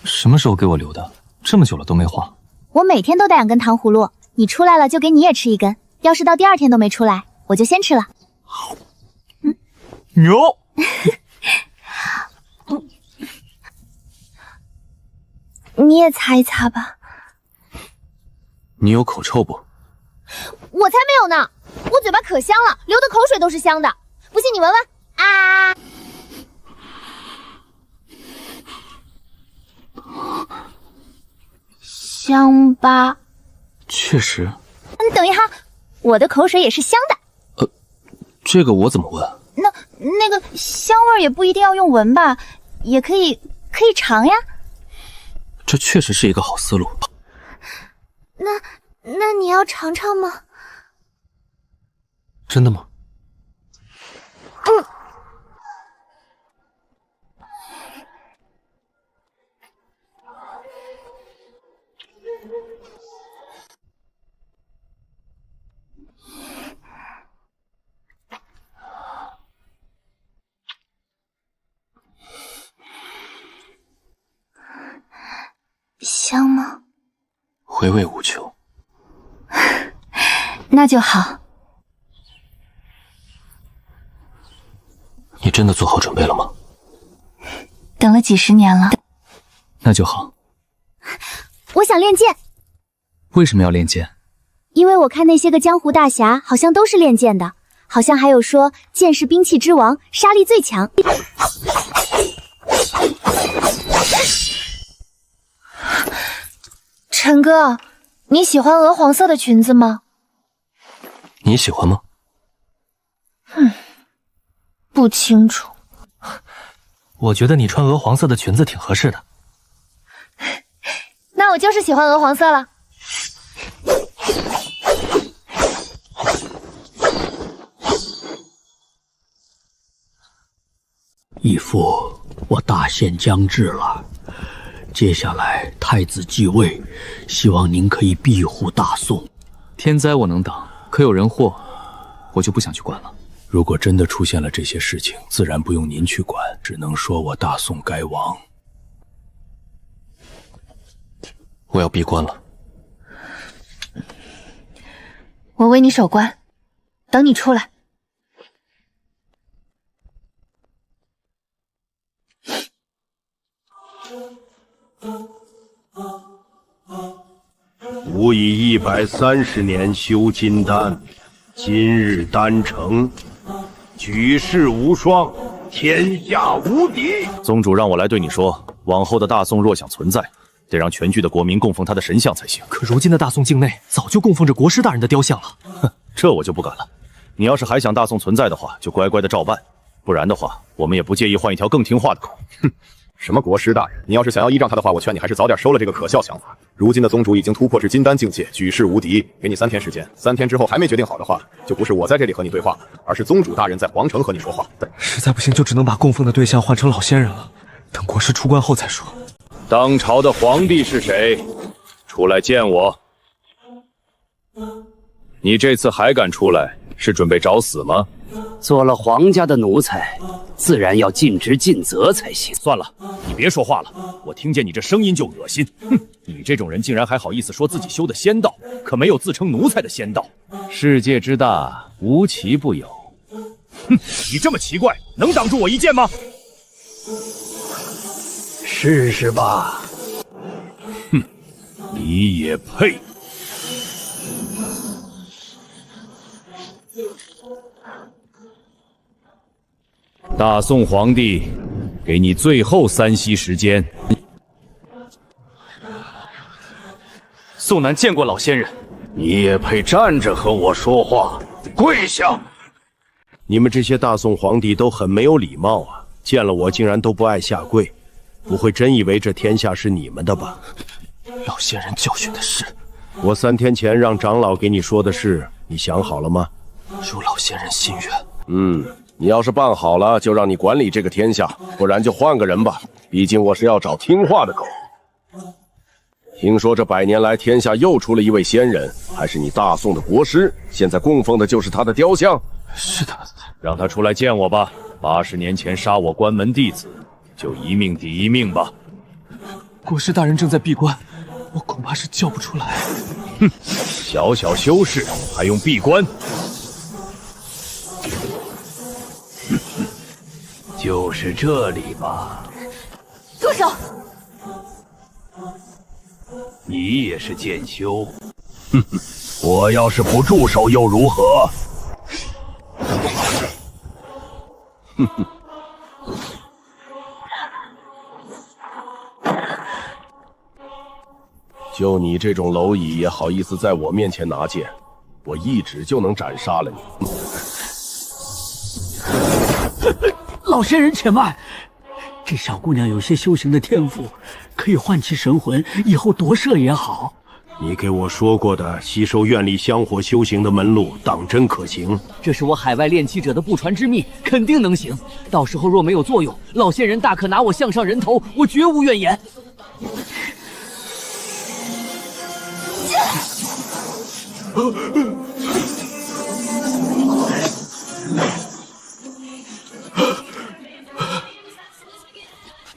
什么时候给我留的？这么久了都没化。我每天都带2根糖葫芦，你出来了就给你也吃1根，要是到第2天都没出来，我就先吃了。牛！你也擦一擦吧。你有口臭不？我才没有呢，我嘴巴可香了，流的口水都是香的。不信你闻闻啊！香吧？确实。你等一下，我的口水也是香的。这个我怎么闻？那个香味也不一定要用闻吧，也可以尝呀。这确实是一个好思路。那你要尝尝吗？真的吗？香吗？回味无穷。那就好。你真的做好准备了吗？等了几10年了。那就好。我想练剑。为什么要练剑？因为我看那些个江湖大侠好像都是练剑的，好像还有说剑是兵器之王，杀力最强。陈哥，你喜欢鹅黄色的裙子吗？你喜欢吗？不清楚。我觉得你穿鹅黄色的裙子挺合适的。那我就是喜欢鹅黄色了。义父，我大限将至了，接下来太子继位，希望您可以庇护大宋。天灾我能挡，可有人祸，我就不想去管了。如果真的出现了这些事情，自然不用您去管，只能说我大宋该亡。我要闭关了。我为你守关，等你出来。吾以130年修金丹，今日丹成，举世无双，天下无敌。宗主让我来对你说，往后的大宋若想存在，得让全剧的国民供奉他的神像才行。可如今的大宋境内早就供奉着国师大人的雕像了。哼，这我就不敢了。你要是还想大宋存在的话，就乖乖的照办，不然的话，我们也不介意换一条更听话的狗。哼，什么国师大人，你要是想要依仗他的话，我劝你还是早点收了这个可笑想法。如今的宗主已经突破至金丹境界，举世无敌，给你3天时间，3天之后还没决定好的话，就不是我在这里和你对话，而是宗主大人在皇城和你说话。实在不行，就只能把供奉的对象换成老仙人了。等国师出关后再说。当朝的皇帝是谁？出来见我！你这次还敢出来，是准备找死吗？做了皇家的奴才，自然要尽职尽责才行。算了，你别说话了，我听见你这声音就恶心。哼，你这种人竟然还好意思说自己修的仙道，可没有自称奴才的仙道。世界之大，无奇不有。哼，你这么奇怪，能挡住我一剑吗？试试吧。哼，你也配？大宋皇帝，给你最后3息时间。宋南见过老仙人。你也配站着和我说话？跪下！你们这些大宋皇帝都很没有礼貌啊！见了我竟然都不爱下跪，不会真以为这天下是你们的吧？老仙人教训的是，我3天前让长老给你说的事，你想好了吗？如老仙人心愿。你要是办好了，就让你管理这个天下，不然就换个人吧。毕竟我是要找听话的狗。听说这100年来，天下又出了一位仙人，还是你大宋的国师，现在供奉的就是他的雕像。是的，让他出来见我吧。80年前杀我关门弟子，就一命抵一命吧。国师大人正在闭关，我恐怕是叫不出来。哼，小小修士还用闭关？就是这里吧。住手！你也是剑修，哼哼，我要是不住手又如何？哼哼。就你这种蝼蚁也好意思在我面前拿剑，我一指就能斩杀了你。老仙人且慢，这小姑娘有些修行的天赋，可以唤起神魂，以后夺舍也好。你给我说过的吸收院里香火修行的门路，当真可行？这是我海外炼气者的不传之秘，肯定能行。到时候若没有作用，老仙人大可拿我项上人头，我绝无怨言。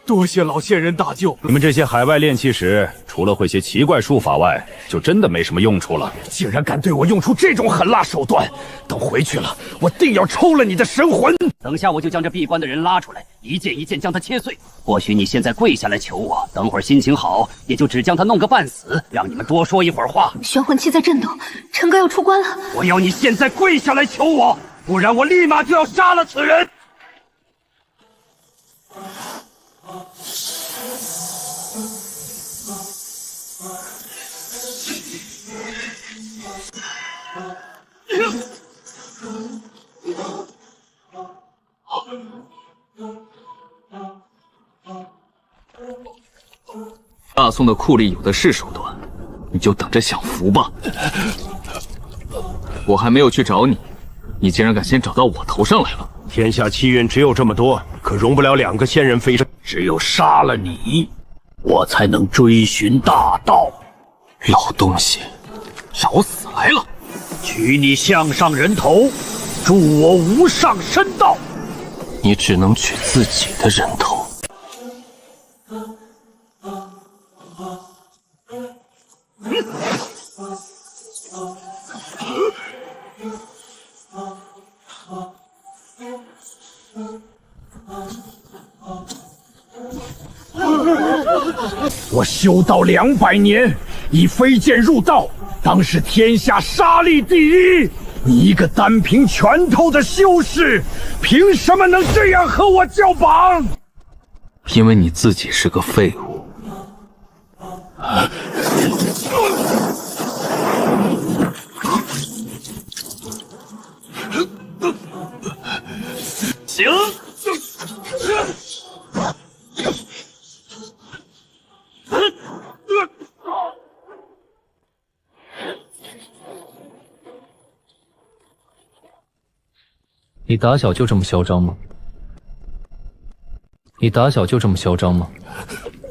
多谢老仙人大救！你们这些海外炼气使，除了会些奇怪术法外，就真的没什么用处了。竟然敢对我用出这种狠辣手段！等回去了，我定要抽了你的神魂！等下我就将这闭关的人拉出来，一件一件将他切碎。或许你现在跪下来求我，等会儿心情好，也就只将他弄个半死，让你们多说一会儿话。玄魂器在震动，陈哥要出关了。我要你现在跪下来求我，不然我立马就要杀了此人。大宋的酷吏有的是手段，你就等着享福吧。我还没有去找你，你竟然敢先找到我头上来了。天下气运只有这么多，可容不了2个仙人飞升。只有杀了你，我才能追寻大道。老东西，找死来了！取你项上人头，助我无上身道。你只能取自己的人头。我修道200年，以飞剑入道，当是天下杀力第一。你一个单凭拳头的修士，凭什么能这样和我叫板？因为你自己是个废物。行。你打小就这么嚣张吗？你打小就这么嚣张吗？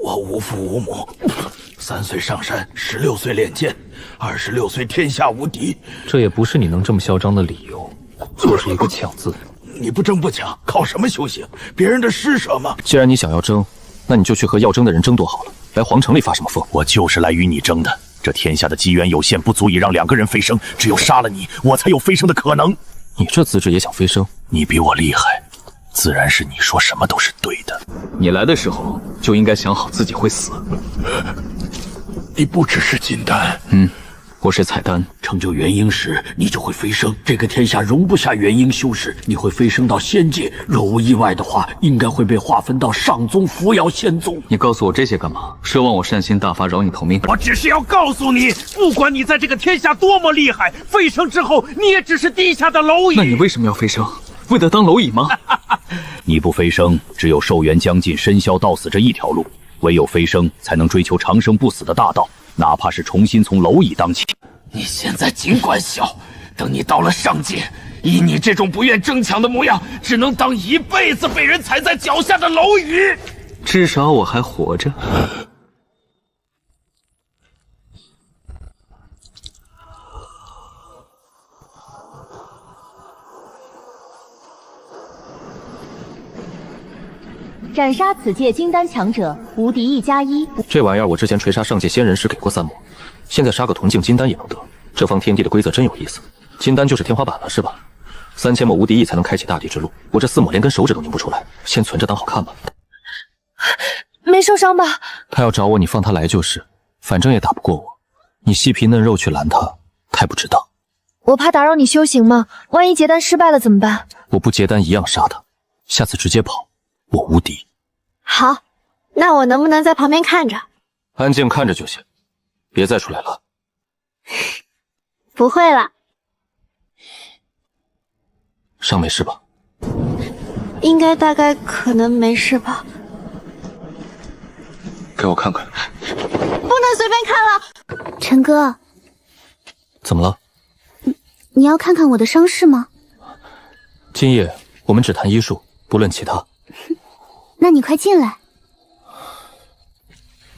我无父无母，3岁上山，16岁练剑，26岁天下无敌。这也不是你能这么嚣张的理由，就是一个抢字。你不争不抢，靠什么修行？别人的施舍吗？既然你想要争，那你就去和要争的人争夺好了。来皇城里发什么疯？我就是来与你争的。这天下的机缘有限，不足以让2个人飞升，只有杀了你，我才有飞升的可能。你这资质也想飞升？你比我厉害，自然是你说什么都是对的。你来的时候就应该想好自己会死。你不只是金丹，我是彩丹。成就元婴时，你就会飞升。这个天下容不下元婴修士，你会飞升到仙界。若无意外的话，应该会被划分到上宗扶摇仙宗。你告诉我这些干嘛？奢望我善心大发饶你头命？我只是要告诉你，不管你在这个天下多么厉害，飞升之后你也只是地下的蝼蚁。那你为什么要飞升？为了当蝼蚁吗？你不飞升，只有寿元将尽、身消道死这一条路。唯有飞升，才能追求长生不死的大道，哪怕是重新从蝼蚁当起。你现在尽管小，等你到了上界，以你这种不愿争抢的模样，只能当一辈子被人踩在脚下的蝼蚁。至少我还活着。斩杀此界金丹强者，无敌1+1。这玩意儿我之前锤杀上界仙人时给过3魔，现在杀个铜镜金丹也能得。这方天地的规则真有意思，金丹就是天花板了，是吧？3000抹无敌翼才能开启大地之路，我这4抹连根手指都拧不出来，先存着当好看吧。没受伤吧？他要找我，你放他来就是，反正也打不过我。你细皮嫩肉去拦他，太不值当。我怕打扰你修行嘛，万一结丹失败了怎么办？我不结丹一样杀他，下次直接跑，我无敌。好，那我能不能在旁边看着？安静看着就行，别再出来了。不会了，伤没事吧？应该大概可能没事吧。给我看看。不能随便看了。陈哥，怎么了？你要看看我的伤势吗？今夜我们只谈医术，不论其他。那你快进来。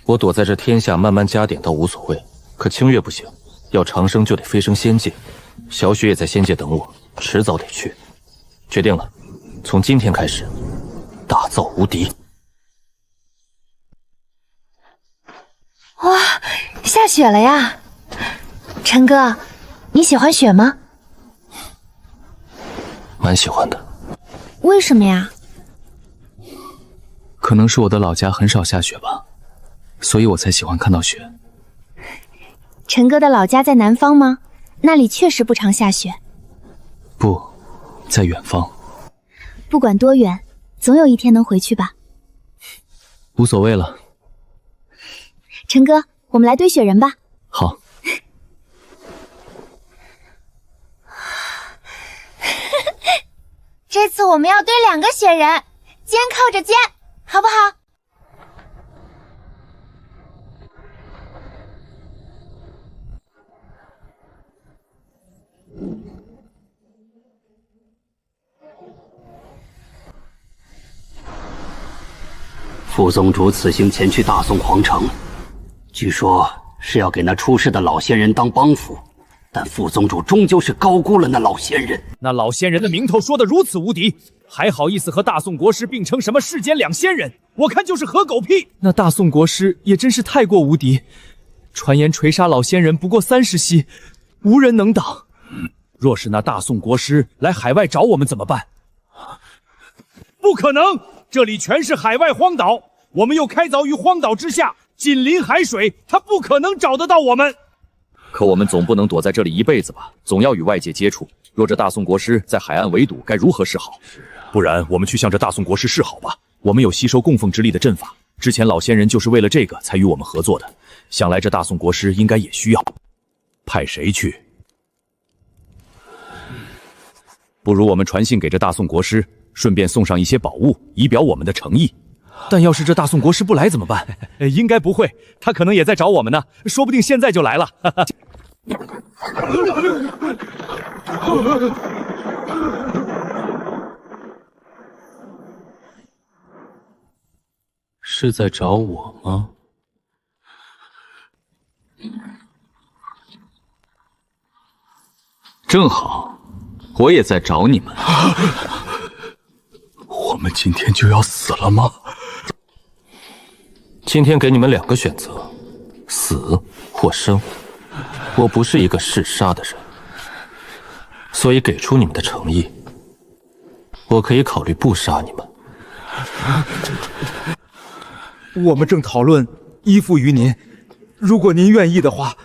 我躲在这天下慢慢加点倒无所谓，可清月不行，要长生就得飞升仙界。小雪也在仙界等我，迟早得去。决定了，从今天开始，打造无敌。哇，下雪了呀！陈哥，你喜欢雪吗？蛮喜欢的。为什么呀？可能是我的老家很少下雪吧，所以我才喜欢看到雪。陈哥的老家在南方吗？那里确实不常下雪。不，在远方。不管多远，总有一天能回去吧。无所谓了。陈哥，我们来堆雪人吧。好。这次我们要堆2个雪人，肩靠着肩，好不好？副宗主此行前去大宋皇城，据说是要给那出事的老仙人当帮扶，但副宗主终究是高估了那老仙人。那老仙人的名头说得如此无敌，还好意思和大宋国师并称什么世间2仙人？我看就是合狗屁。那大宋国师也真是太过无敌，传言锤杀老仙人不过30息，无人能挡。若是那大宋国师来海外找我们怎么办？不可能，这里全是海外荒岛，我们又开凿于荒岛之下，近临海水，他不可能找得到我们。可我们总不能躲在这里一辈子吧？总要与外界接触。若这大宋国师在海岸围堵，该如何是好？不然我们去向这大宋国师示好吧。我们有吸收供奉之力的阵法，之前老仙人就是为了这个才与我们合作的。想来这大宋国师应该也需要。派谁去？不如我们传信给这大宋国师，顺便送上一些宝物，以表我们的诚意。但要是这大宋国师不来怎么办？应该不会，他可能也在找我们呢，说不定现在就来了。是在找我吗？正好，我也在找你们。我们今天就要死了吗？今天给你们2个选择，死或生。我不是一个嗜杀的人，所以给出你们的诚意，我可以考虑不杀你们。我们正讨论依附于您，如果您愿意的话，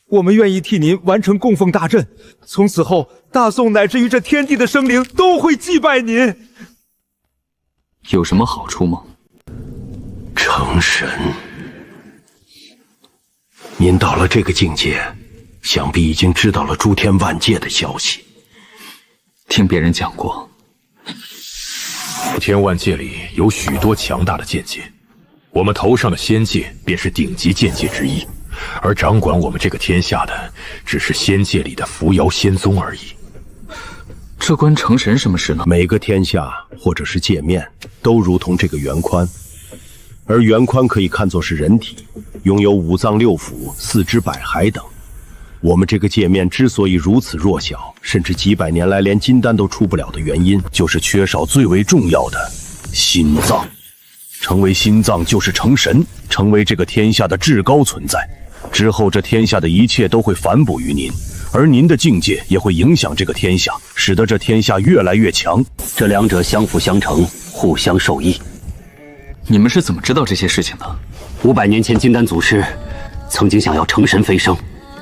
我们愿意替您完成供奉大阵。从此后，大宋乃至于这天地的生灵都会祭拜您。有什么好处吗？成神。您到了这个境界，想必已经知道了诸天万界的消息。听别人讲过，诸天万界里有许多强大的剑界，我们头上的仙界便是顶级剑界之一，而掌管我们这个天下的，只是仙界里的扶摇仙宗而已。这关成神什么事呢？每个天下或者是界面，都如同这个圆髋。而圆髋可以看作是人体，拥有5脏6腑、4肢百骸等。我们这个界面之所以如此弱小，甚至几百年来连金丹都出不了的原因，就是缺少最为重要的心脏。成为心脏就是成神，成为这个天下的至高存在。之后这天下的一切都会反哺于您，而您的境界也会影响这个天下，使得这天下越来越强。这2者相辅相成，互相受益。你们是怎么知道这些事情的？500年前，金丹祖师曾经想要成神飞升，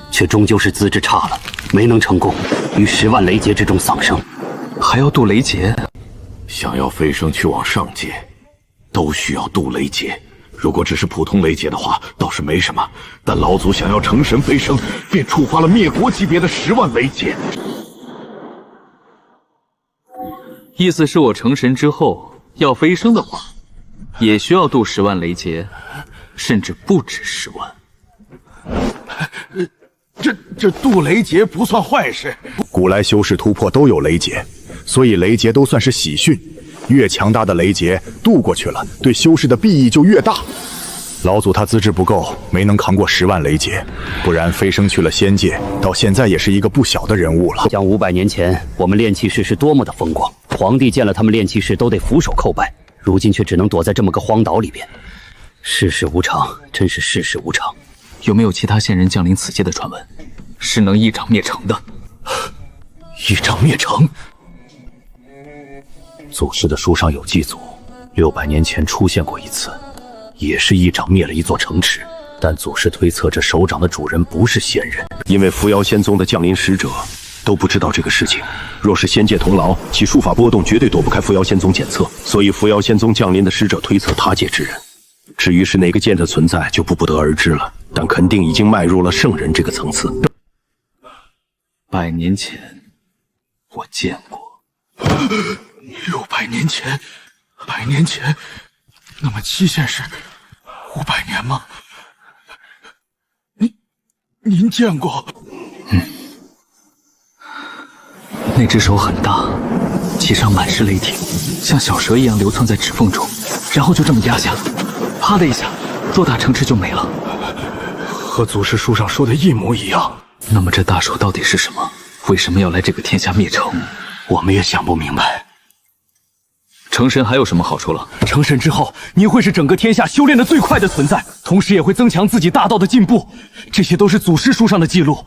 却终究是资质差了，没能成功，于10万雷劫之中丧生。还要渡雷劫？想要飞升去往上界，都需要渡雷劫。如果只是普通雷劫的话，倒是没什么。但老祖想要成神飞升，便触发了灭国级别的10万雷劫。意思是我成神之后要飞升的话，也需要渡10万雷劫，甚至不止10万。这渡雷劫不算坏事。古来修士突破都有雷劫，所以雷劫都算是喜讯。越强大的雷劫渡过去了，对修士的裨益就越大。老祖他资质不够，没能扛过10万雷劫，不然飞升去了仙界，到现在也是一个不小的人物了。想500年前，我们炼器士是多么的风光，皇帝见了他们炼器士都得俯首叩拜。如今却只能躲在这么个荒岛里边，世事无常，真是世事无常。有没有其他仙人降临此界的传闻，是能一掌灭城的？一掌灭城？祖师的书上有记载，600年前出现过一次，也是一掌灭了一座城池。但祖师推测这手掌的主人不是仙人，因为扶摇仙宗的降临使者都不知道这个事情。若是仙界同牢，其术法波动绝对躲不开扶摇仙宗检测，所以扶摇仙宗降临的使者推测他界之人。至于是哪个剑的存在，就不得而知了，但肯定已经迈入了圣人这个层次。100年前，我见过。 600年前，100年前，那么期限是500年吗？您见过？那只手很大，其上满是雷霆，像小蛇一样流窜在指缝中，然后就这么压下，啪的一下，偌大城池就没了。和祖师书上说的一模一样。那么这大手到底是什么？为什么要来这个天下灭城？我们也想不明白。成神还有什么好处了？成神之后，您会是整个天下修炼的最快的存在，同时也会增强自己大道的进步。这些都是祖师书上的记录。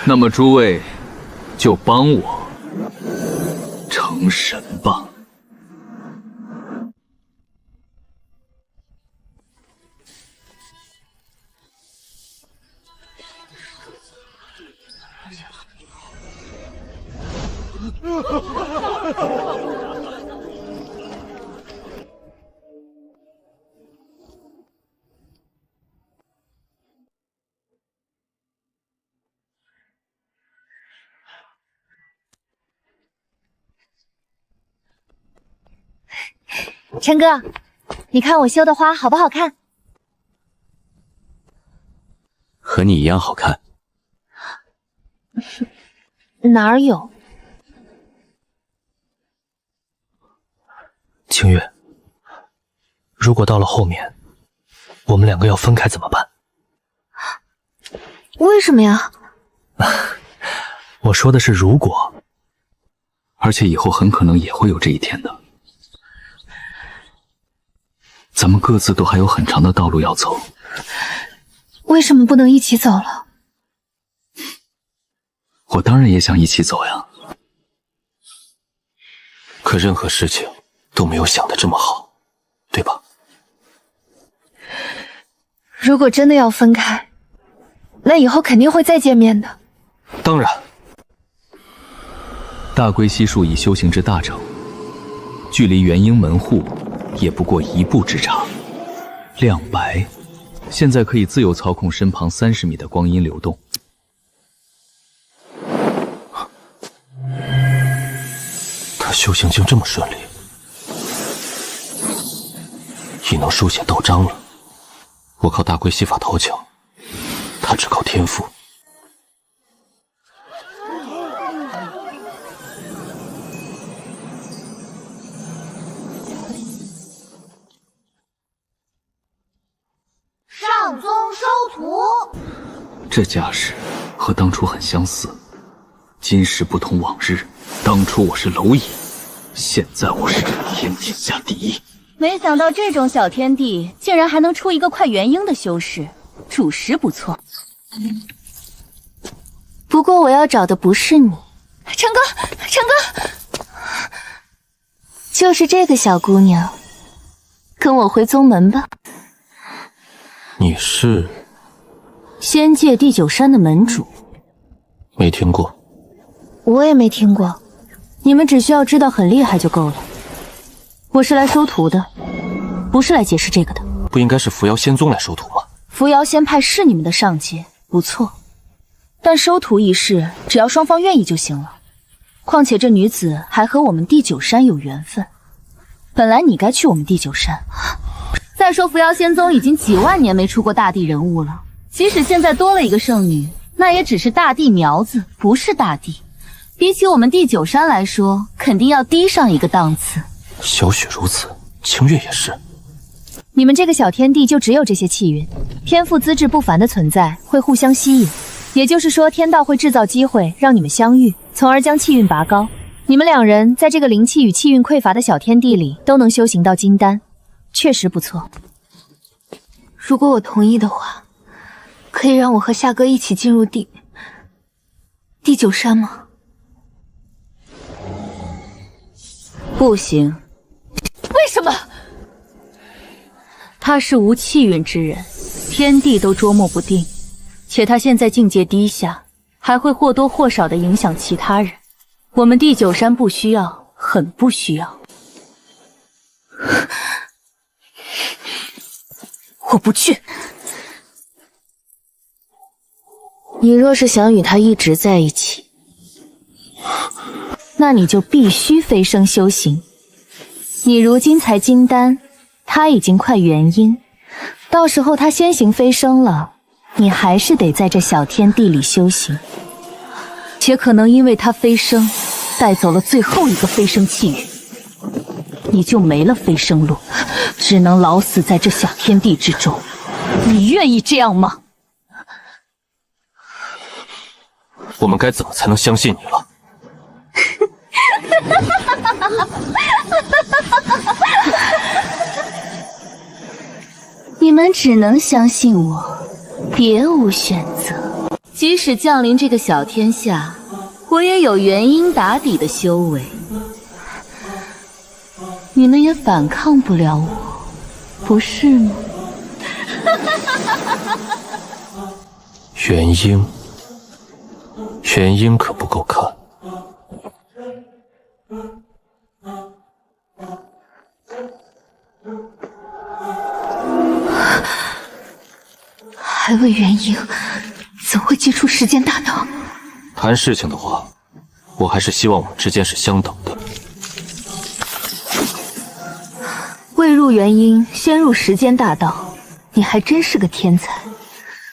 那么诸位就帮我成神吧。陈哥，你看我绣的花好不好看？和你一样好看。哪儿有？清月，如果到了后面，我们两个要分开怎么办？为什么呀？我说的是如果，而且以后很可能也会有这一天的。咱们各自都还有很长的道路要走。为什么不能一起走了？我当然也想一起走呀。可任何事情都没有想的这么好，对吧？如果真的要分开，那以后肯定会再见面的。当然。大龟悉数已修行至大成，距离元婴门户也不过1步之差。亮白现在可以自由操控身旁30米的光阴流动。他修行竟这么顺利，已能书写道章了。我靠大龟戏法头强，他只靠天赋。上宗收徒。这架势和当初很相似，今时不同往日。当初我是蝼蚁，现在我是天底下第一。没想到这种小天地竟然还能出一个快元婴的修士，着实不错。不过我要找的不是你，陈哥，陈哥，就是这个小姑娘。跟我回宗门吧。你是仙界第9山的门主？没听过。我也没听过，你们只需要知道很厉害就够了。我是来收徒的，不是来解释这个的。不应该是扶摇仙宗来收徒吗？扶摇仙派是你们的上界，不错，但收徒一事只要双方愿意就行了。况且这女子还和我们第9山有缘分，本来你该去我们第9山。再说扶摇仙宗已经几万年没出过大帝人物了，即使现在多了一个圣女，那也只是大帝苗子，不是大帝。比起我们第9山来说，肯定要低上一个档次。小雪如此，清月也是。你们这个小天地就只有这些气运，天赋资质不凡的存在会互相吸引，也就是说天道会制造机会让你们相遇，从而将气运拔高。你们两人在这个灵气与气运匮乏的小天地里都能修行到金丹，确实不错。如果我同意的话，可以让我和夏哥一起进入第9山吗？不行。为什么？他是无气运之人，天地都捉摸不定，且他现在境界低下，还会或多或少的影响其他人。我们第9山不需要，很不需要。我不去。你若是想与他一直在一起，那你就必须飞升修行。你如今才金丹，他已经快元婴，到时候他先行飞升了，你还是得在这小天地里修行，且可能因为他飞升带走了最后一个飞升气运，你就没了飞升路，只能老死在这小天地之中。你愿意这样吗？我们该怎么才能相信你了？你们只能相信我，别无选择。即使降临这个小天下，我也有元婴打底的修为，你们也反抗不了我，不是吗？元婴可不够看。还未元婴，怎会接触时间大道？谈事情的话，我还是希望我们之间是相等的。未入元婴，先入时间大道，你还真是个天才。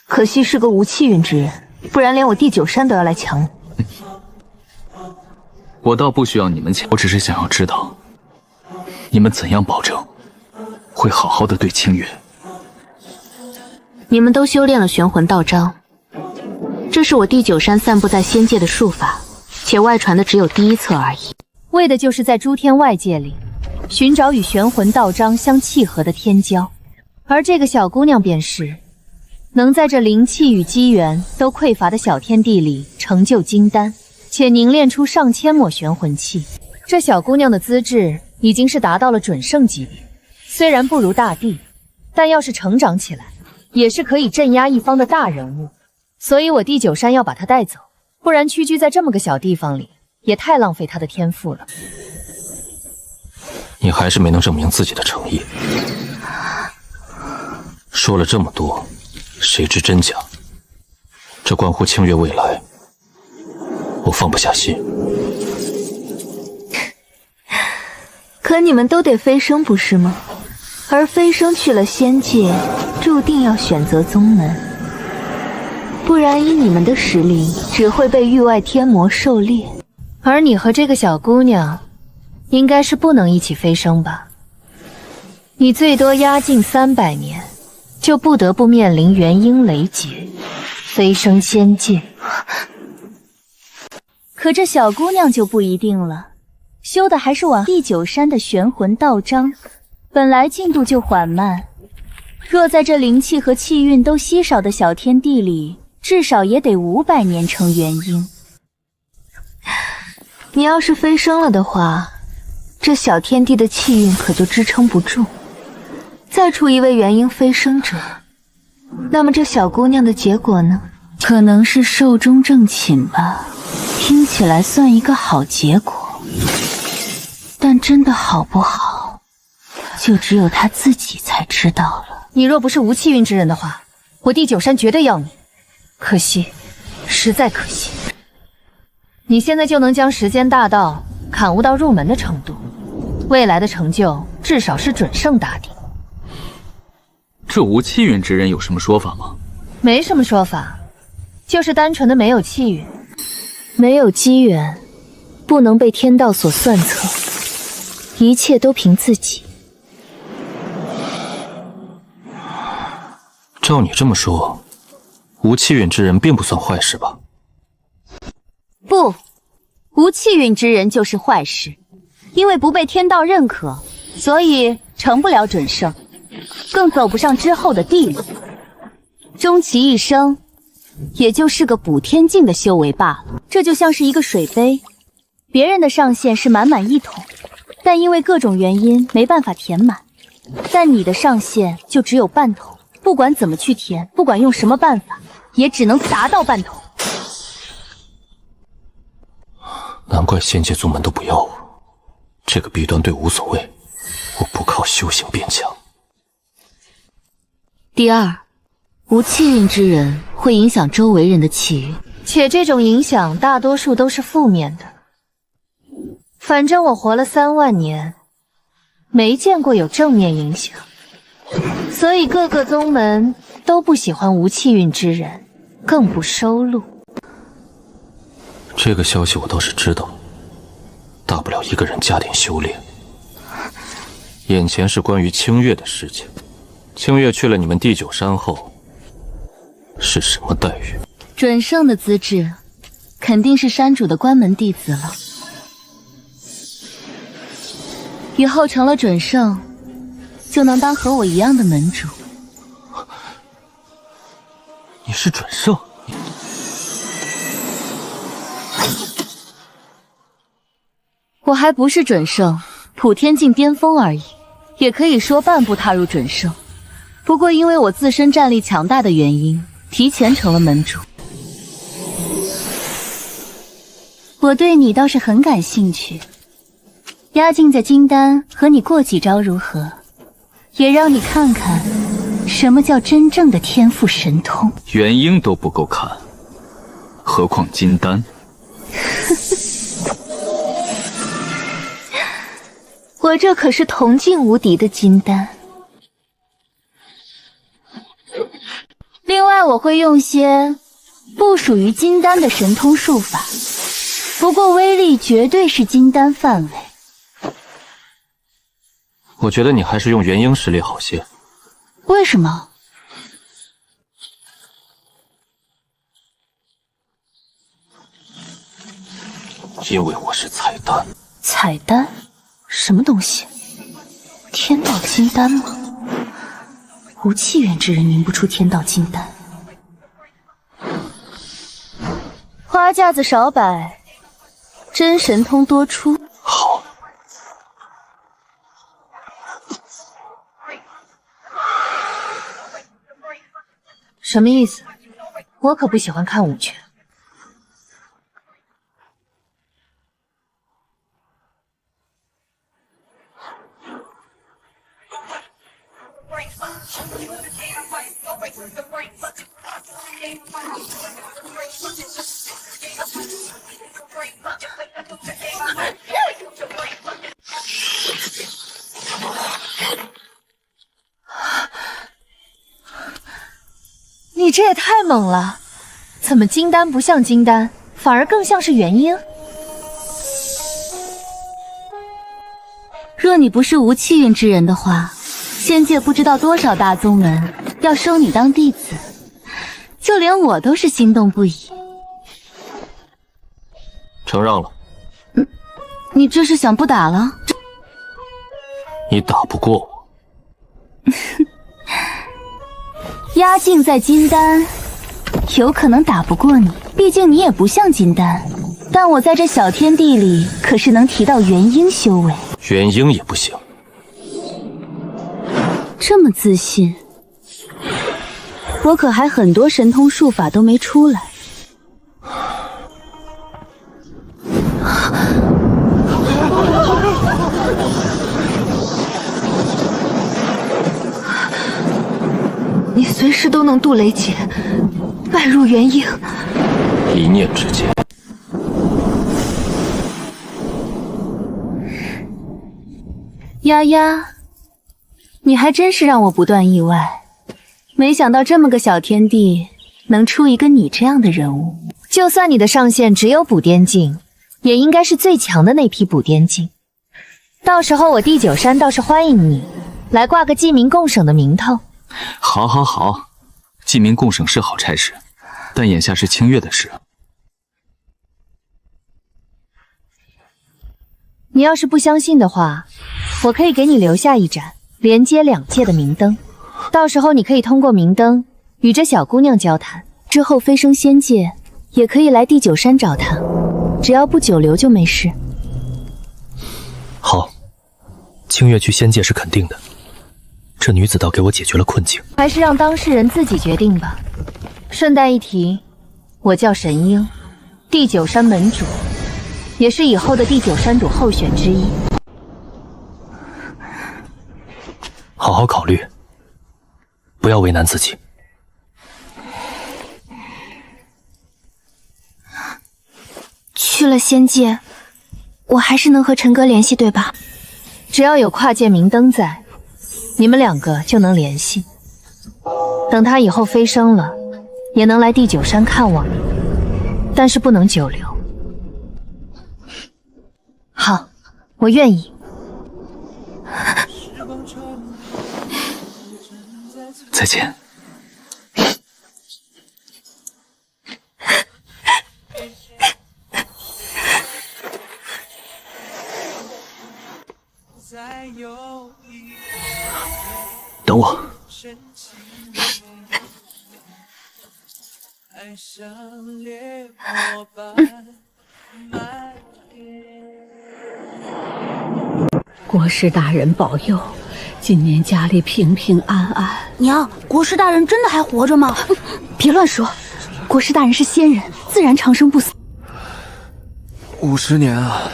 可惜是个无气运之人，不然连我第9山都要来抢你。我倒不需要你们抢，我只是想要知道，你们怎样保证会好好的对清月。你们都修炼了玄魂道章，这是我第9山散布在仙界的术法，且外传的只有第1册而已，为的就是在诸天外界里寻找与玄魂道章相契合的天骄，而这个小姑娘便是能在这灵气与机缘都匮乏的小天地里成就金丹，且凝练出上千抹玄魂气。这小姑娘的资质已经是达到了准圣级别，虽然不如大帝，但要是成长起来，也是可以镇压一方的大人物。所以我第9山要把她带走，不然屈居在这么个小地方里，也太浪费她的天赋了。你还是没能证明自己的诚意。说了这么多，谁知真假？这关乎清月未来，我放不下心。可你们都得飞升不是吗？而飞升去了仙界，注定要选择宗门，不然以你们的实力，只会被域外天魔狩猎。而你和这个小姑娘，应该是不能一起飞升吧？你最多压境300年，就不得不面临元婴雷劫，飞升仙界。可这小姑娘就不一定了，修的还是我第9山的玄魂道章，本来进度就缓慢，若在这灵气和气运都稀少的小天地里，至少也得500年成元婴。你要是飞升了的话，这小天地的气运可就支撑不住。再出一位元婴飞升者，那么这小姑娘的结果呢？可能是寿终正寝吧，听起来算一个好结果。但真的好不好，就只有她自己才知道了。你若不是无气运之人的话，我第9山绝对要你。可惜，实在可惜。你现在就能将时间大道感悟到入门的程度，未来的成就至少是准圣大帝。这无气运之人有什么说法吗？没什么说法，就是单纯的没有气运，没有机缘，不能被天道所算策，一切都凭自己。照你这么说，无气运之人并不算坏事吧？不，无气运之人就是坏事，因为不被天道认可，所以成不了准圣，更走不上之后的地路，终其一生也就是个补天境的修为罢了。这就像是一个水杯，别人的上限是满满1桶，但因为各种原因没办法填满，但你的上限就只有半桶，不管怎么去填，不管用什么办法，也只能达到半桶。难怪仙界宗门都不要我，这个弊端对无所谓，我不靠修行变强。第二，无气运之人会影响周围人的气运，且这种影响大多数都是负面的。反正我活了3万年，没见过有正面影响，所以各个宗门都不喜欢无气运之人，更不收录。这个消息我倒是知道，大不了一个人加点修炼。眼前是关于清月的事情，清月去了你们第9山后，是什么待遇？准圣的资质，肯定是山主的关门弟子了。以后成了准圣，就能当和我一样的门主。你是准圣？我还不是准圣，普天境巅峰而已，也可以说半步踏入准圣。不过因为我自身战力强大的原因，提前成了门主。我对你倒是很感兴趣，压境在金丹和你过几招如何？也让你看看什么叫真正的天赋神通。元婴都不够看，何况金丹？我这可是铜镜无敌的金丹。另外，我会用些不属于金丹的神通术法，不过威力绝对是金丹范围。我觉得你还是用元婴实力好些。为什么？因为我是彩蛋。彩蛋？什么东西？天道金丹吗？无气元之人凝不出天道金丹。花架子少摆，真神通多出。好。什么意思？我可不喜欢看武拳。你这也太猛了！怎么金丹不像金丹，反而更像是元婴？若你不是无气运之人的话，仙界不知道多少大宗门要收你当弟子，就连我都是心动不已。承让了。你这是想不打了？你打不过我。压境在金丹，有可能打不过你，毕竟你也不像金丹。但我在这小天地里可是能提到元婴修为。元婴也不行。这么自信，我可还很多神通术法都没出来。你随时都能渡雷劫，拜入元婴。一念之间。丫丫，你还真是让我不断意外，没想到这么个小天地能出一个你这样的人物。就算你的上限只有补颠境，也应该是最强的那批补颠境。到时候我第九山倒是欢迎你来挂个记名共省的名头。好，好，好，记名共省是好差事，但眼下是清月的事。你要是不相信的话，我可以给你留下一盏连接两界的明灯，到时候你可以通过明灯与这小姑娘交谈，之后飞升仙界，也可以来第九山找她，只要不久留就没事。好，清月去仙界是肯定的。这女子倒给我解决了困境，还是让当事人自己决定吧。顺带一提，我叫神鹰，第九山门主，也是以后的第九山主候选之一。好好考虑，不要为难自己。去了仙界，我还是能和陈哥联系，对吧？只要有跨界明灯在，你们两个就能联系。等他以后飞升了，也能来第九山看望你，但是不能久留。好，我愿意。再见。等我。国师大人保佑，今年家里平平安安。娘，国师大人真的还活着吗？别乱说，国师大人是仙人，自然长生不死。 50年啊，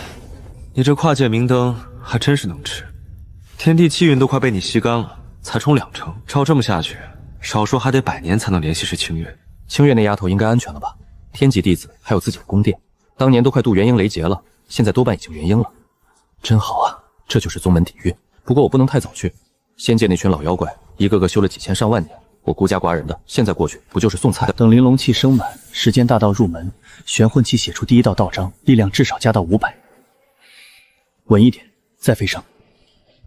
你这跨界明灯还真是能吃，天地气运都快被你吸干了，才冲2成，照这么下去，少说还得100年才能联系是清月。清月那丫头应该安全了吧？天级弟子还有自己的宫殿，当年都快渡元婴雷劫了，现在多半已经元婴了，真好啊！这就是宗门底蕴。不过我不能太早去，仙界那群老妖怪一个个修了几千上万年，我孤家寡人的，现在过去不就是送菜？等玲珑气升满，时间大道入门，玄魂期写出第1道道章，力量至少加到500。稳一点，再飞升。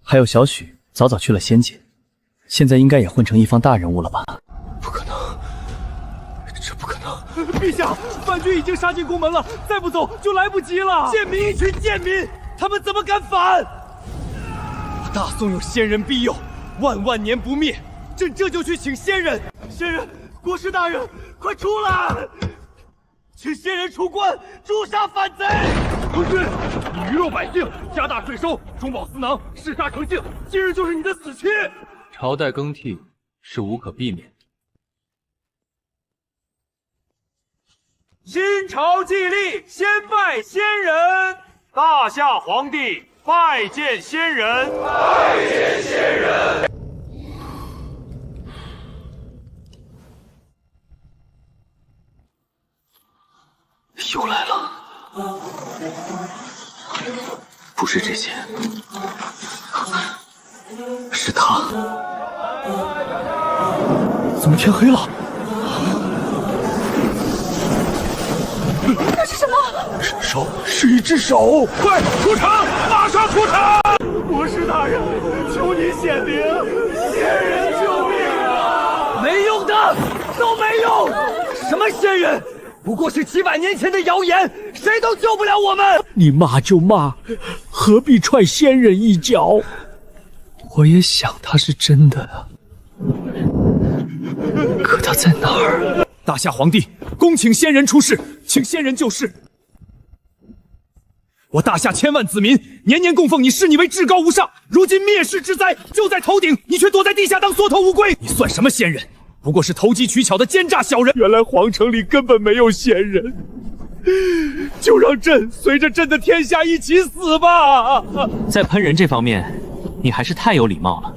还有小许，早早去了仙界，现在应该也混成一方大人物了吧？不可能，这不可能！陛下，反军已经杀进宫门了，再不走就来不及了！贱民一群贱民，他们怎么敢反？我大宋有仙人庇佑，万万年不灭。 朕这就去请仙人，仙人，国师大人，快出来！请仙人出关，诛杀反贼！国君，你鱼肉百姓，加大税收，中饱私囊，嗜杀成性，今日就是你的死期。朝代更替是无可避免的。新朝既立，先拜仙人。大夏皇帝拜见仙人，拜见仙人。 又来了，不是这些，是他。怎么天黑了？那是什么？手，是一只手！快出城，马上出城！国师大人，求您显灵，仙人救命啊！没用的，都没用！什么仙人？ 不过是几百年前的谣言，谁都救不了我们。你骂就骂，何必踹仙人一脚？我也想他是真的啊，可他在哪儿？大夏皇帝恭请仙人出世，请仙人救世。我大夏千万子民年年供奉你，视你为至高无上。如今灭世之灾就在头顶，你却躲在地下当缩头乌龟，你算什么仙人？ 不过是投机取巧的奸诈小人。原来皇城里根本没有仙人，就让朕随着朕的天下一起死吧。在喷人这方面，你还是太有礼貌了。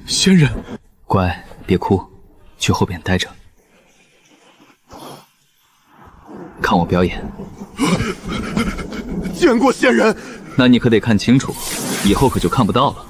仙人，乖，别哭，去后边待着，看我表演。见过仙人，那你可得看清楚，以后可就看不到了。